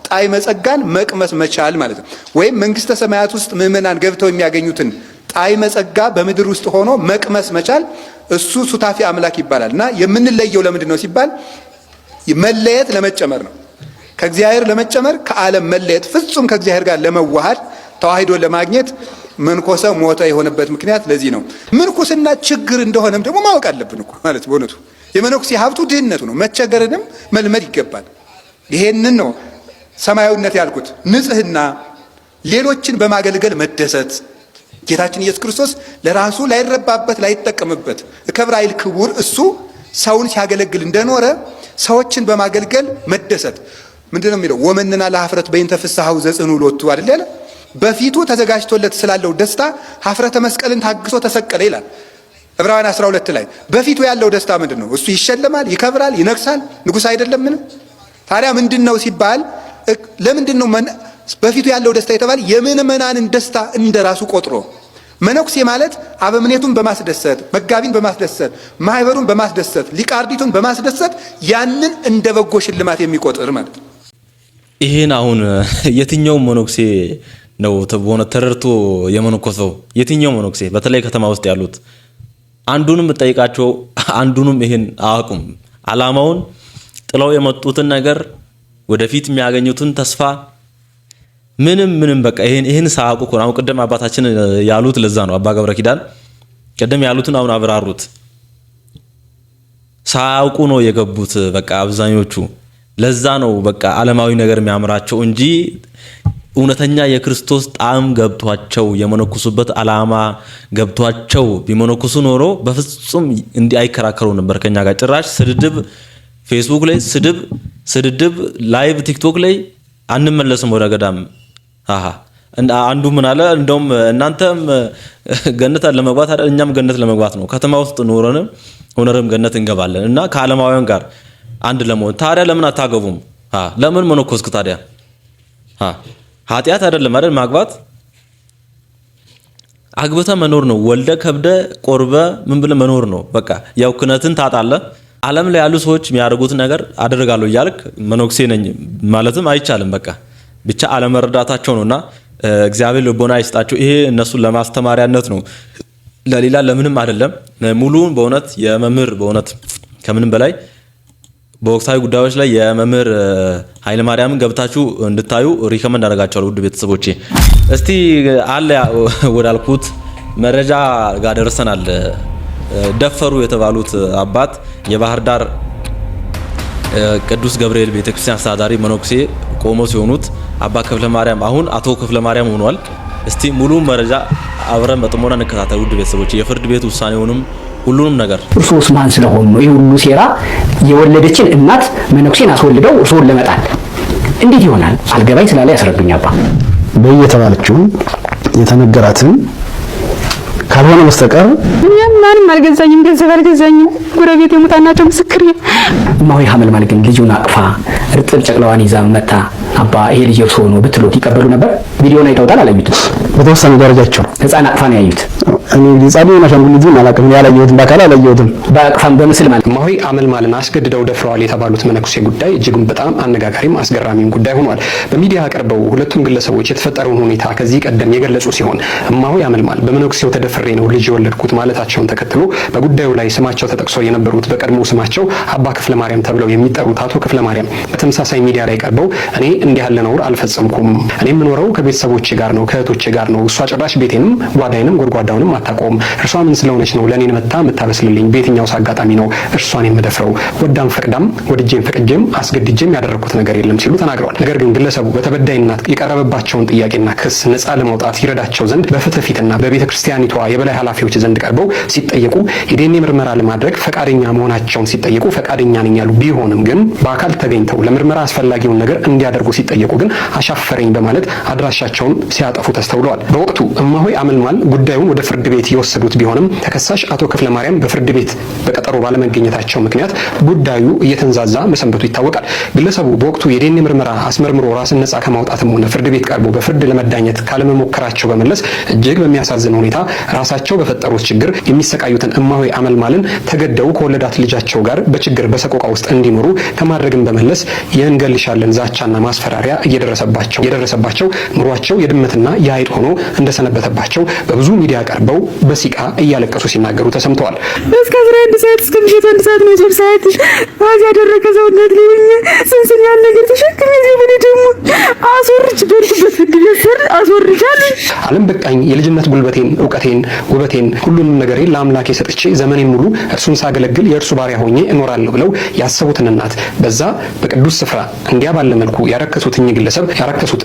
ጣዕመ ጸጋን መቅመስ መቻል ማለት ነው። ወይም መንግስተ ሰማያት ውስጥ ምእመናን ገብተው የሚያገኙትን ጣዕመ ጸጋ በምድር ውስጥ ሆኖ መቅመስ መቻል፣ እሱ ሱታፊ አምላክ ይባላል። እና የምንለየው ለምንድን ነው ሲባል መለየት ለመጨመር ነው። ከእግዚአብሔር ለመጨመር፣ ከዓለም መለየት፣ ፍጹም ከእግዚአብሔር ጋር ለመዋሃድ፣ ተዋህዶ ለማግኘት መንኮሰ ሞተ የሆነበት ምክንያት ለዚህ ነው። ምንኩስና ችግር እንደሆነም ደግሞ ማወቅ አለብን እኮ ማለት በእውነቱ የመነኩሴ ሀብቱ ድህነቱ ነው። መቸገርንም መልመድ ይገባል። ይሄንን ነው ሰማያዊነት ያልኩት። ንጽህና፣ ሌሎችን በማገልገል መደሰት፣ ጌታችን ኢየሱስ ክርስቶስ ለራሱ ላይረባበት ላይጠቀምበት ክብር አይል ክቡር እሱ ሰውን ሲያገለግል እንደኖረ ሰዎችን በማገልገል መደሰት ምንድነው የሚለው ወመንና ለሐፍረት በእንተ ፍስሐው ዘጽኑ ሎቱ አይደል በፊቱ ተዘጋጅቶለት ስላለው ደስታ ሐፍረተ መስቀልን ታግሶ ተሰቀለ ይላል ዕብራውያን 12 ላይ በፊቱ ያለው ደስታ ምንድነው እሱ ይሸለማል ይከብራል ይነግሳል ንጉስ አይደለም ምን ታዲያ ምንድነው ሲባል ለምንድነው በፊቱ ያለው ደስታ የተባለ የምእመናንን ደስታ እንደራሱ ቆጥሮ መነኩሴ ማለት አበምኔቱን በማስደሰት መጋቢን በማስደሰት ማህበሩን በማስደሰት ሊቃርዲቱን በማስደሰት ያንን እንደ በጎ ሽልማት የሚቆጥር ማለት ይሄን አሁን የትኛው መነኩሴ ነው ተቦነ ተረርቶ የመነኮሰው የትኛው መነኩሴ በተለይ ከተማ ውስጥ ያሉት አንዱንም ጠይቃቸው አንዱንም ይሄን አያውቁም አላማውን ጥለው የመጡትን ነገር ወደፊት የሚያገኙትን ተስፋ ምንም በቃ ይሄን ሳያውቁ ነው ቀደም አባታችን ያሉት ለዛ ነው አባ ገብረ ኪዳን ቀደም ያሉትን አሁን አብራሩት ሳያውቁ ነው የገቡት በቃ አብዛኞቹ ለዛ ነው በቃ ዓለማዊ ነገር የሚያምራቸው እንጂ እውነተኛ የክርስቶስ ጣዕም ገብቷቸው የመነኩሱበት ዓላማ ገብቷቸው ቢመነኩሱ ኖሮ በፍጹም እንዲህ አይከራከሩ ነበር ከኛ ጋር ጭራሽ ስድድብ ፌስቡክ ላይ ስድድብ ላይቭ ቲክቶክ ላይ አንመለስም ወደ ገዳም አንዱ ምን አለ እንደውም እናንተም ገነት ለመግባት አይደል እኛም ገነት ለመግባት ነው ከተማ ውስጥ ኖረንም ገነት እንገባለን እና ከዓለማውያን ጋር አንድ ለመሆን ታዲያ ለምን አታገቡም ለምን መነኮስክ ታዲያ ኃጢአት አይደለም አይደል ማግባት አግብተ መኖር ነው ወልደ ከብደ ቆርበ ምን ብለ መኖር ነው በቃ ያው ክነትን ታጣለ ዓለም ላይ ያሉ ሰዎች የሚያደርጉት ነገር አደርጋለሁ ይያልክ መነኩሴ ነኝ ማለትም አይቻልም በቃ ብቻ አለመረዳታቸው ነውና እግዚአብሔር ልቦና ይስጣቸው ይሄ እነሱ ለማስተማሪያነት ነው ለሌላ ለምንም አይደለም ሙሉውን በእውነት የመምህር በእውነት ከምንም በላይ በወቅታዊ ጉዳዮች ላይ የመምህር ኃይለ ማርያምን ገብታችሁ እንድታዩ ሪከመንድ አደርጋችኋለሁ ውድ ቤተሰቦቼ እስቲ አለ ወዳልኩት መረጃ ጋር ደርሰናል ደፈሩ የተባሉት አባት የባህር ዳር ቅዱስ ገብርኤል ቤተክርስቲያን አስተዳዳሪ መነኩሴ ቆሞ ሲሆኑት አባ ክፍለ ማርያም አሁን አቶ ክፍለ ማርያም ሆኗል እስቲ ሙሉ መረጃ አብረን በጥሞና እንከታተል ውድ ቤተሰቦቼ የፍርድ ቤት ውሳኔውንም ሁሉንም ነገር እርሶስ ማን ስለሆኑ ነው ይሄ ሁሉ ሴራ የወለደችን እናት መነኩሴን አስወልደው እርሶን ለመጣል እንዴት ይሆናል አልገባኝ ስላለ ያስረዱኝ አባ በየተባለችው የተነገራትን ካልሆነ በስተቀር ማንም አልገዛኝም ገንዘብ አልገዛኝም ጎረቤት የሙታናቸው ምስክር ማዊ ሐመል ማለት ግን ልጁን አቅፋ እርጥብ ጨቅላዋን ይዛ መታ አባ ይሄ ልጅ እርሶ ነው ብትሉት ይቀበሉ ነበር ቪዲዮውን አይተውታል አላዩትም በተወሰነ ደረጃቸው ህፃን አቅፋ ነው ያዩት እንግዲህ ጻድቁ ማሻንጉል ልጅ አላቀም ያላየሁት በአካል አላየሁትም በአቅፋም በምስል ማለት ማዊ ሐመል ማልና አስገድደው ደፍረዋል የተባሉት መነኩሴ ጉዳይ እጅግም በጣም አነጋጋሪም አስገራሚም ጉዳይ ሆኗል በሚዲያ አቀርበው ሁለቱም ግለሰቦች የተፈጠረውን ሁኔታ ከዚህ ቀደም የገለጹ ሲሆን ማዊ ሐመል ማል በመነኩሴው ተደፍሬ ነው ልጅ የወለድኩት ማለታቸውን ተከትሎ በጉዳዩ ላይ ስማቸው ተጠቅሶ የነበሩት በቀድሞ ስማቸው አባ ክፍለ ማርያም ተብለው የሚጠሩት አቶ ክፍለ ማርያም በተመሳሳይ ሚዲያ ላይ ቀርበው እኔ እንዲህ ያለ ነውር አልፈጸምኩም እኔ የምኖረው ከቤተሰቦቼ ጋር ነው ከእህቶቼ ጋር ነው እሷ ጭራሽ ቤቴንም ጓዳይንም ጎድጓዳውንም አታቆም እርሷ ምን ስለሆነች ነው ለኔ መታ መታበስልልኝ በየትኛውስ አጋጣሚ ነው እርሷን የምደፍረው ወዳም ፈቅዳም ወድጄም ፈቅጄም አስገድጄም ያደረኩት ነገር የለም ሲሉ ተናግረዋል ነገር ግን ግለሰቡ በተበዳይነት የቀረበባቸውን ጥያቄና ክስ ነፃ ለማውጣት ይረዳቸው ዘንድ በፍትህ ፊትና በቤተ ክርስቲያኒቷ የበላይ ኃላፊዎች ዘንድ ቀርበው ሲጠየቁ የዲኤንኤ ምርመራ ለማድረግ ፈቃደኛ መሆናቸውን ሲጠየቁ ፈቃደኛ ነኝ ያሉ ቢሆንም ግን በአካል ተገኝተው ለምርመራ አስፈላጊውን ነገር እንዲያደርጉ ሲጠየቁ ግን አሻፈረኝ በማለት አድራሻቸውን ሲያጠፉ ተስተውለዋል በወቅቱ እማሆይ አመልማል ጉዳዩን ወደ ፍርድ ቤት የወሰዱት ቢሆንም ተከሳሽ አቶ ክፍለ ማርያም በፍርድ ቤት በቀጠሮ ባለመገኘታቸው ምክንያት ጉዳዩ እየተንዛዛ መሰንበቱ ይታወቃል ግለሰቡ በወቅቱ የዲኤንኤ ምርመራ አስመርምሮ ራስን ነፃ ከማውጣትም ሆነ ፍርድ ቤት ቀርቦ በፍርድ ለመዳኘት ካለመሞከራቸው በመለስ እጅግ በሚያሳዝን ሁኔታ ራሳቸው በፈጠሩት ችግር የሚሰቃዩትን እማሆይ አመልማልን ተገደው ከወለዳት ልጃቸው ጋር በችግር በሰቆቃ ውስጥ እንዲኖሩ ከማድረግም በመለስ የእንገልሻለን ዛቻና ማስፈራሪያ እየደረሰባቸው ኑሯቸው የድመትና የአይጥ ሆኖ እንደሰነበተባቸው በብዙ ሚዲያ ቀርበው በሲቃ እያለቀሱ ሲናገሩ ተሰምተዋል። እስከ 11 ሰዓት እስከ ምሽቱ 1 ሰዓት ነው ጀር ሰዓት ዋዝ ያደረገ ሰውነት ሊሆን ስንስን ያለ ነገር ተሸክመ ዘመኔ ደግሞ አስወርጅ ደርኩበት ግለሰር አስወርጃል። ዓለም በቃኝ የልጅነት ጉልበቴን ዕውቀቴን ውበቴን ሁሉንም ነገሬን ለአምላኬ ሰጥቼ ዘመኔን ሙሉ እርሱን ሳገለግል የእርሱ ባሪያ ሆኜ እኖራለሁ ብለው ያሰቡትን እናት በዛ በቅዱስ ስፍራ እንዲያ ባለ መልኩ ያረከሱት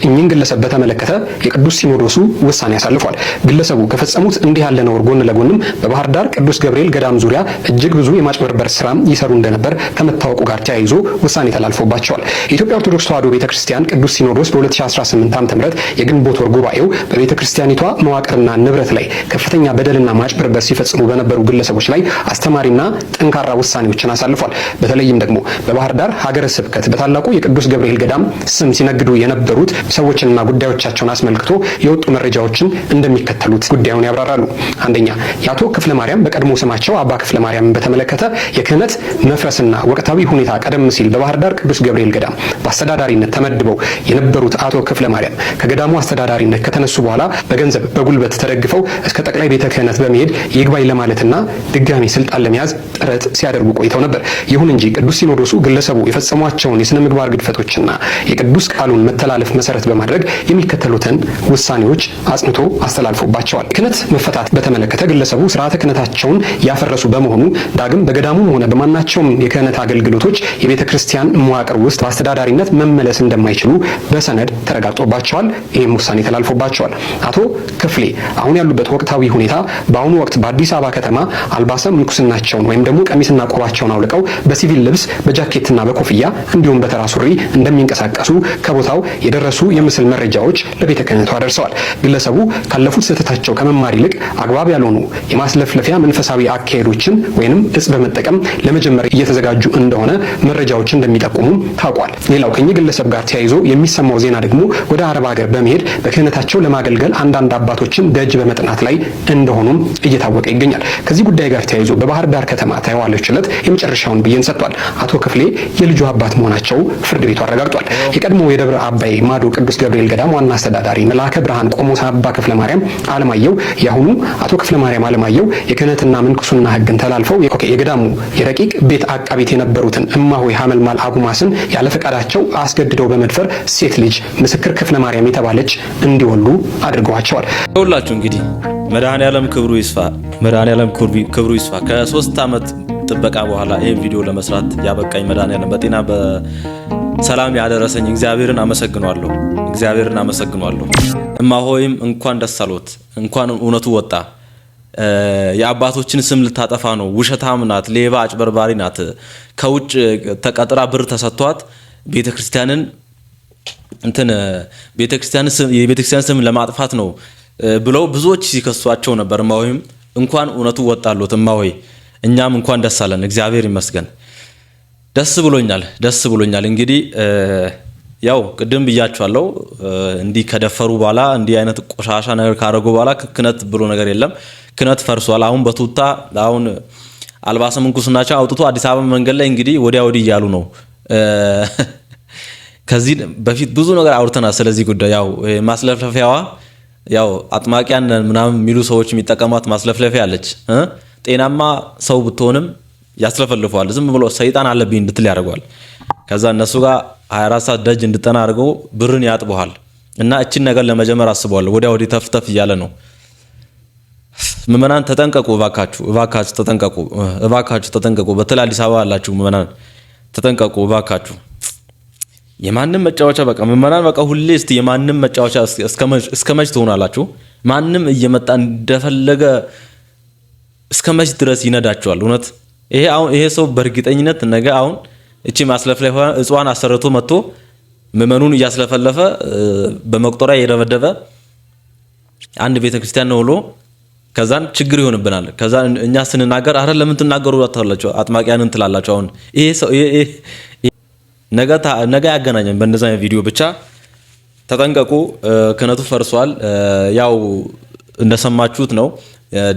እኚህን ግለሰብ በተመለከተ የቅዱስ ሲኖዶሱ ውሳኔ ያሳልፏል። ግለሰቡ ከፈጸሙት እንዲህ ያለ ነውር ጎን ለጎንም በባህር ዳር ቅዱስ ገብርኤል ገዳም ዙሪያ እጅግ ብዙ የማጭበርበር ስራም ይሰሩ እንደነበር ከመታወቁ ጋር ተያይዞ ውሳኔ ተላልፎባቸዋል። የኢትዮጵያ ኦርቶዶክስ ተዋሕዶ ቤተክርስቲያን ቅዱስ ሲኖዶስ በ2018 ዓ.ም የግንቦት ወር ጉባኤው በቤተክርስቲያኒቷ መዋቅርና ንብረት ላይ ከፍተኛ በደልና ማጭበርበር ሲፈጽሙ በነበሩ ግለሰቦች ላይ አስተማሪና ጠንካራ ውሳኔዎችን አሳልፏል። በተለይም ደግሞ በባህር ዳር ሀገረ ስብከት በታላቁ የቅዱስ ገብርኤል ገዳም ስም ሲነግዱ የነበሩት ሰዎችንና ጉዳዮቻቸውን አስመልክቶ የወጡ መረጃዎችን እንደሚከተሉት ጉዳዩን ያብራራሉ። አንደኛ፣ የአቶ ክፍለ ማርያም በቀድሞ ስማቸው አባ ክፍለ ማርያምን በተመለከተ የክህነት መፍረስና ወቅታዊ ሁኔታ ቀደም ሲል በባህር ዳር ቅዱስ ገብርኤል ገዳም በአስተዳዳሪነት ተመድበው የነበሩት አቶ ክፍለ ማርያም ከገዳሙ አስተዳዳሪነት ከተነሱ በኋላ በገንዘብ በጉልበት ተደግፈው እስከ ጠቅላይ ቤተ ክህነት በመሄድ ይግባኝ ለማለትና ድጋሚ ስልጣን ለመያዝ ጥረት ሲያደርጉ ቆይተው ነበር። ይሁን እንጂ ቅዱስ ሲኖዶሱ ግለሰቡ የፈጸሟቸውን የሥነ ምግባር ግድፈቶችና የቅዱስ ቃሉን መተላለፍ መሰረት በማድረግ የሚከተሉትን ውሳኔዎች አጽንቶ አስተላልፎባቸዋል። ክህነት መፈታት በተመለከተ ግለሰቡ ስርዓተ ክህነታቸውን ያፈረሱ በመሆኑ ዳግም በገዳሙም ሆነ በማናቸውም የክህነት አገልግሎቶች የቤተ ክርስቲያን መዋቅር ውስጥ በአስተዳዳሪነት መመለስ እንደማይችሉ በሰነድ ተረጋግጦባቸዋል። ይህም ውሳኔ ተላልፎባቸዋል። አቶ ክፍሌ አሁን ያሉበት ወቅታዊ ሁኔታ በአሁኑ ወቅት በአዲስ አበባ ከተማ አልባሰ ምንኩስናቸውን ወይም ደግሞ ቀሚስና ቆባቸውን አውልቀው በሲቪል ልብስ በጃኬትና በኮፍያ እንዲሁም በተራ ሱሪ እንደሚንቀሳቀሱ ከቦታው የደረሱ የምስል መረጃዎች ለቤተ ክህነቷ ደርሰዋል። ግለሰቡ ካለፉት ስህተታቸው ከመማር ይልቅ አግባብ ያልሆኑ የማስለፍለፊያ መንፈሳዊ አካሄዶችን ወይንም እጽ በመጠቀም ለመጀመር እየተዘጋጁ እንደሆነ መረጃዎች እንደሚጠቁሙ ታውቋል። ሌላው ከኚህ ግለሰብ ጋር ተያይዞ የሚሰማው ዜና ደግሞ ወደ አረብ ሀገር በመሄድ በክህነታቸው ለማገልገል አንዳንድ አባቶችን ደጅ በመጥናት ላይ እንደሆኑም እየታወቀ ይገኛል። ከዚህ ጉዳይ ጋር ተያይዞ በባህር ዳር ከተማ ተዋለች ዕለት የመጨረሻውን ብይን ሰጥቷል። አቶ ክፍሌ የልጁ አባት መሆናቸው ፍርድ ቤቱ አረጋግጧል። የቀድሞ የደብረ አባይ ማዶ ቅዱስ ገብርኤል ገዳም ዋና አስተዳዳሪ መልአከ ብርሃን ቆሞስ አባ ክፍለ ማርያም አለማየሁ የአሁኑ አቶ ክፍለ ማርያም አለማየሁ የክህነትና ምንኩስና ሕግን ተላልፈው የገዳሙ የረቂቅ ቤት አቃቤት የነበሩትን እማሆይ ሐመልማል አጉማስን ያለ ፈቃዳቸው አስገድደው በመድፈር ሴት ልጅ ምስክር ክፍለ ማርያም የተባለች እንዲወሉ አድርገዋቸዋል። ሁላችሁ እንግዲህ መድኃኔዓለም ክብሩ ይስፋ፣ መድኃኔዓለም ክብሩ ይስፋ። ከ3 ዓመት ጥበቃ በኋላ ይህን ቪዲዮ ለመስራት ያበቃኝ መድኃኔዓለም በጤና በሰላም ያደረሰኝ እግዚአብሔርን አመሰግናለሁ። እማሆይም እንኳን ደስ አሎት፣ እንኳን እውነቱ ወጣ። የአባቶችን ስም ልታጠፋ ነው። ውሸታም ናት፣ ሌባ አጭበርባሪ ናት። ከውጭ ተቀጥራ ብር ተሰጥቷት ቤተክርስቲያንን የቤተክርስቲያን ስም ለማጥፋት ነው ብለው ብዙዎች ሲከሷቸው ነበር። እማሆይም እንኳን እውነቱ ወጣሎት እማሆይ፣ እኛም እንኳን ደስ አለን። እግዚአብሔር ይመስገን። ደስ ብሎኛል። እንግዲህ ያው ቅድም ብያችኋለሁ፣ እንዲህ ከደፈሩ በኋላ እንዲህ አይነት ቆሻሻ ነገር ካረጉ በኋላ ክህነት ብሎ ነገር የለም። ክህነት ፈርሷል። አሁን በቱታ አሁን አልባሰ ምንኩስናቸው አውጥቶ አዲስ አበባ መንገድ ላይ እንግዲህ ወዲያ ወዲህ እያሉ ነው። ከዚህ በፊት ብዙ ነገር አውርተናል ስለዚህ ጉዳይ። ያው ማስለፍለፊያዋ ያው አጥማቂያን ምናምን የሚሉ ሰዎች የሚጠቀሟት ማስለፍለፊያ አለች። ጤናማ ሰው ብትሆንም ያስለፈልፈዋል። ዝም ብሎ ሰይጣን አለብኝ እንድትል ያደርገዋል። ከዛ እነሱ ጋር 24 ሰዓት ደጅ እንድጠና አድርገው ብርን ያጥበዋል። እና እቺን ነገር ለመጀመር አስበዋል። ወዲያ ወዲህ ተፍተፍ እያለ ነው። ምዕመናን ተጠንቀቁ፣ እባካችሁ ተጠንቀቁ። በተለይ አዲስ አበባ ያላችሁ ምዕመናን ተጠንቀቁ እባካችሁ። የማንም መጫወቻ በቃ ምዕመናን በቃ ሁሌ እስቲ የማንም መጫወቻ እስከ መች ትሆናላችሁ? ማንም እየመጣ እንደፈለገ እስከ መች ድረስ ይነዳቸዋል? እውነት ይሄ ሰው በእርግጠኝነት ነገ አሁን እቺ ማስለፍለፊያ እጽዋን አሰርቶ መጥቶ ምዕመኑን እያስለፈለፈ በመቁጠሪያ የደበደበ አንድ ቤተክርስቲያን ነው ብሎ ከዛን ችግር ይሆንብናል። ከዛን እኛ ስንናገር አረ ለምን ትናገሩ አታላችሁ አጥማቂያንን ትላላችሁ። አሁን ይሄ ሰው ነገ ያገናኘን በእነዛ ቪዲዮ ብቻ ተጠንቀቁ። ክህነቱ ፈርሷል። ያው እንደሰማችሁት ነው።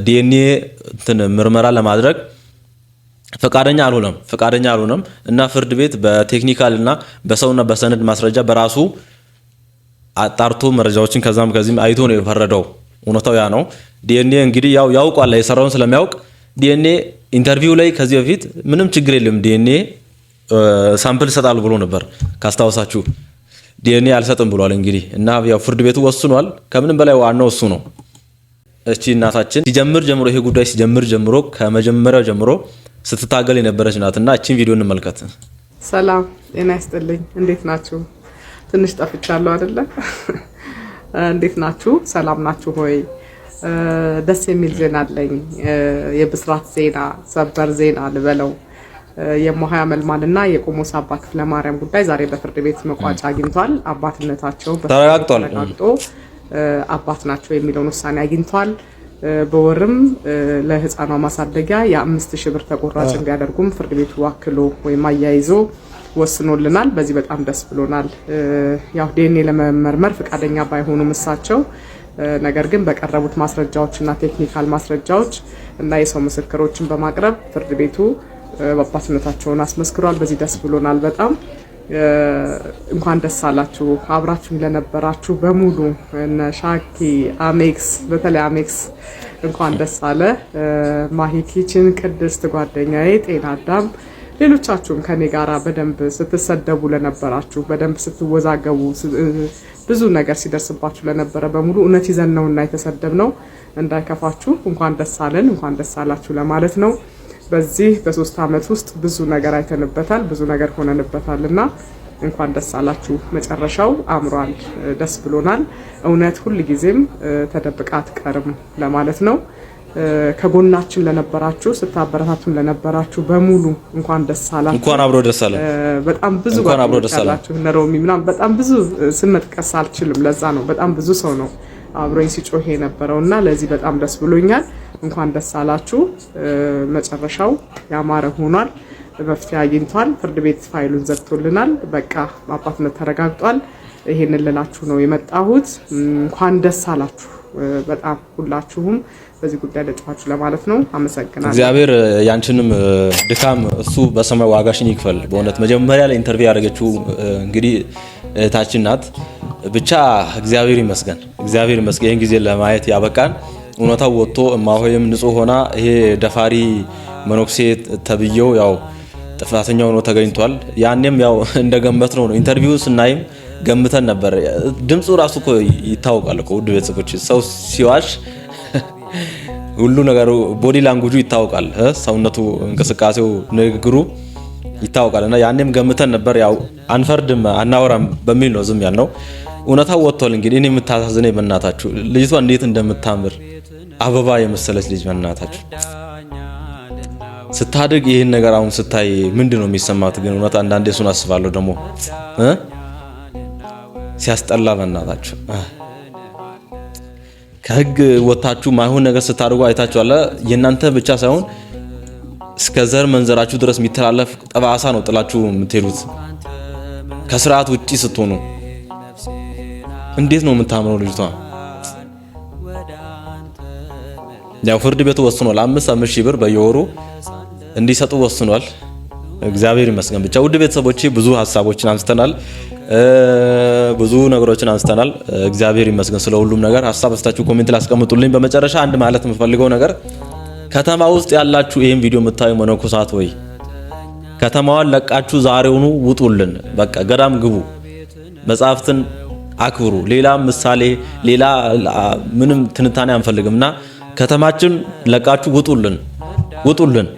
ዲኤንኤ ምርመራ ለማድረግ ፈቃደኛ አልሆነም እና ፍርድ ቤት በቴክኒካል እና በሰውና በሰነድ ማስረጃ በራሱ አጣርቶ መረጃዎችን ከዛም ከዚህም አይቶ ነው የፈረደው። እውነታው ያ ነው። ዲኤንኤ እንግዲህ ያውቃል የሰራውን ስለሚያውቅ ዲኤንኤ ኢንተርቪው ላይ ከዚህ በፊት ምንም ችግር የለም ዲኤንኤ ሳምፕል ሰጣል ብሎ ነበር ካስታውሳችሁ ዲኤንኤ አልሰጥም ብሏል እንግዲህ እና ያው ፍርድ ቤቱ ወስኗል ከምንም በላይ ዋናው እሱ ነው እቺ እናታችን ሲጀምር ጀምሮ ይሄ ጉዳይ ሲጀምር ጀምሮ ከመጀመሪያው ጀምሮ ስትታገል የነበረች ናትና እቺን ቪዲዮ እንመልከት ሰላም ጤና ይስጥልኝ እንዴት ናችሁ ትንሽ ጠፍቻለሁ አይደለ እንዴት ናችሁ ሰላም ናችሁ ሆይ ደስ የሚል ዜና አለኝ የብስራት ዜና ሰበር ዜና ልበለው የሞሃያ መልማልና የቆሞስ አባ ክፍለ ማርያም ጉዳይ ዛሬ በፍርድ ቤት መቋጫ አግኝቷል አባትነታቸው ተረጋግጧል አባት ናቸው የሚለውን ውሳኔ አግኝቷል በወርም ለህፃኗ ማሳደጊያ የ5000 ብር ተቆራጭ እንዲያደርጉም ፍርድ ቤቱ አክሎ ወይም አያይዞ ወስኖልናል በዚህ በጣም ደስ ብሎናል ያው ዲኤንኤ ለመመርመር ፍቃደኛ ባይሆኑም እሳቸው ነገር ግን በቀረቡት ማስረጃዎችና ቴክኒካል ማስረጃዎች እና የሰው ምስክሮችን በማቅረብ ፍርድ ቤቱ አባትነታቸውን አስመስክሯል በዚህ ደስ ብሎናል በጣም እንኳን ደስ አላችሁ አብራችሁ ለነበራችሁ በሙሉ እነ ሻኪ አሜክስ በተለይ አሜክስ እንኳን ደስ አለ ማሂ ኪችን ቅድስት ጓደኛዬ ጤና አዳም ሌሎቻችሁም ከኔ ጋራ በደንብ ስትሰደቡ ለነበራችሁ በደንብ ስትወዛገቡ ብዙ ነገር ሲደርስባችሁ ለነበረ በሙሉ እውነት ይዘን ነውና የተሰደብነው እንዳይከፋችሁ እንኳን ደስ አለን እንኳን ደስ አላችሁ ለማለት ነው በዚህ በ3 አመት ውስጥ ብዙ ነገር አይተንበታል ብዙ ነገር ሆነንበታልና እንኳን ደስ አላችሁ መጨረሻው አምሯል ደስ ብሎናል እውነት ሁሉ ጊዜም ተደብቃ አትቀርም ለማለት ነው ከጎናችን ለነበራችሁ ስታበረታቱን ለነበራችሁ በሙሉ እንኳን ደስ አላችሁ እንኳን አብሮ ደስ አለ በጣም ብዙ እንኳን አብሮ ደስ አላችሁ ነሮሚ ምናም በጣም ብዙ ስመጥቀስ አልችልም ለዛ ነው በጣም ብዙ ሰው ነው አብሮኝ ሲጮህ የነበረውና ለዚህ በጣም ደስ ብሎኛል እንኳን ደስ አላችሁ መጨረሻው ያማረ ሆኗል መፍትሄ አግኝቷል ፍርድ ቤት ፋይሉን ዘግቶልናል በቃ አባትነት ተረጋግጧል ይሄንን ልላችሁ ነው የመጣሁት እንኳን ደስ አላችሁ በጣም ሁላችሁም በዚህ ጉዳይ ለጫችሁ ለማለት ነው አመሰግናለሁ እግዚአብሔር ያንቺንም ድካም እሱ በሰማይ ዋጋሽን ይክፈል በእውነት መጀመሪያ ላይ ኢንተርቪው ያደረገችው እንግዲህ እህታችን ናት ብቻ እግዚአብሔር ይመስገን ጊዜ ለማየት ያበቃን እውነታው ወጥቶ እማሆይም ንጹህ ሆና ይሄ ደፋሪ መኖክሴ ተብየው ያው ጥፋተኛው ነው ተገኝቷል ያንንም ያው እንደገመት ነው ኢንተርቪው ስናይም ገምተን ነበር ድምጹ ራሱ እኮ ይታወቃል እኮ ውድ ቤተሰቦች ሰው ሲዋሽ ሁሉ ነገሩ ቦዲ ላንጉጁ ይታወቃል ሰውነቱ እንቅስቃሴው ንግግሩ ይታወቃልና ያንንም ገምተን ነበር ያው አንፈርድም አናወራም በሚል ነው ዝም ያልነው እውነታው ወጥቷል እንግዲህ እኔ የምታሳዝነኝ በእናታችሁ ልጅቷ እንዴት እንደምታምር አበባ የመሰለች ልጅ በእናታችሁ ስታድግ ይሄን ነገር አሁን ስታይ ምንድነው የሚሰማት ግን እውነት አንዳንዴ እሱን አስባለሁ ደግሞ ሲያስጠላ በእናታችሁ ከህግ ወጣችሁ ማይሆን ነገር ስታደርጉ አይታችኋል የናንተ ብቻ ሳይሆን እስከ ዘር መንዘራችሁ ድረስ የሚተላለፍ ጠባሳ ነው ጥላችሁ የምትሄዱት ከስርዓት ውጪ ስትሆኑ እንዴት ነው የምታምረው ልጅቷ ያው ፍርድ ቤቱ ወስኗል 5,000 ብር በየወሩ እንዲሰጡ ወስኗል እግዚአብሔር ይመስገን ብቻ ውድ ቤተሰቦቼ ብዙ ሐሳቦችን አንስተናል ብዙ ነገሮችን አንስተናል እግዚአብሔር ይመስገን ስለ ሁሉም ነገር ሐሳብ አስተያየታችሁ ኮሜንት ላይ አስቀምጡልኝ በመጨረሻ አንድ ማለት የምፈልገው ነገር ከተማ ውስጥ ያላችሁ ይሄን ቪዲዮ የምታዩ መነኮሳት ወይ ከተማዋን ለቃችሁ ዛሬውኑ ውጡልን በቃ ገዳም ግቡ መጻፍትን አክብሩ ሌላ ምሳሌ ሌላ ምንም ትንታኔ አንፈልግምና ከተማችን ለቃችሁ ውጡልን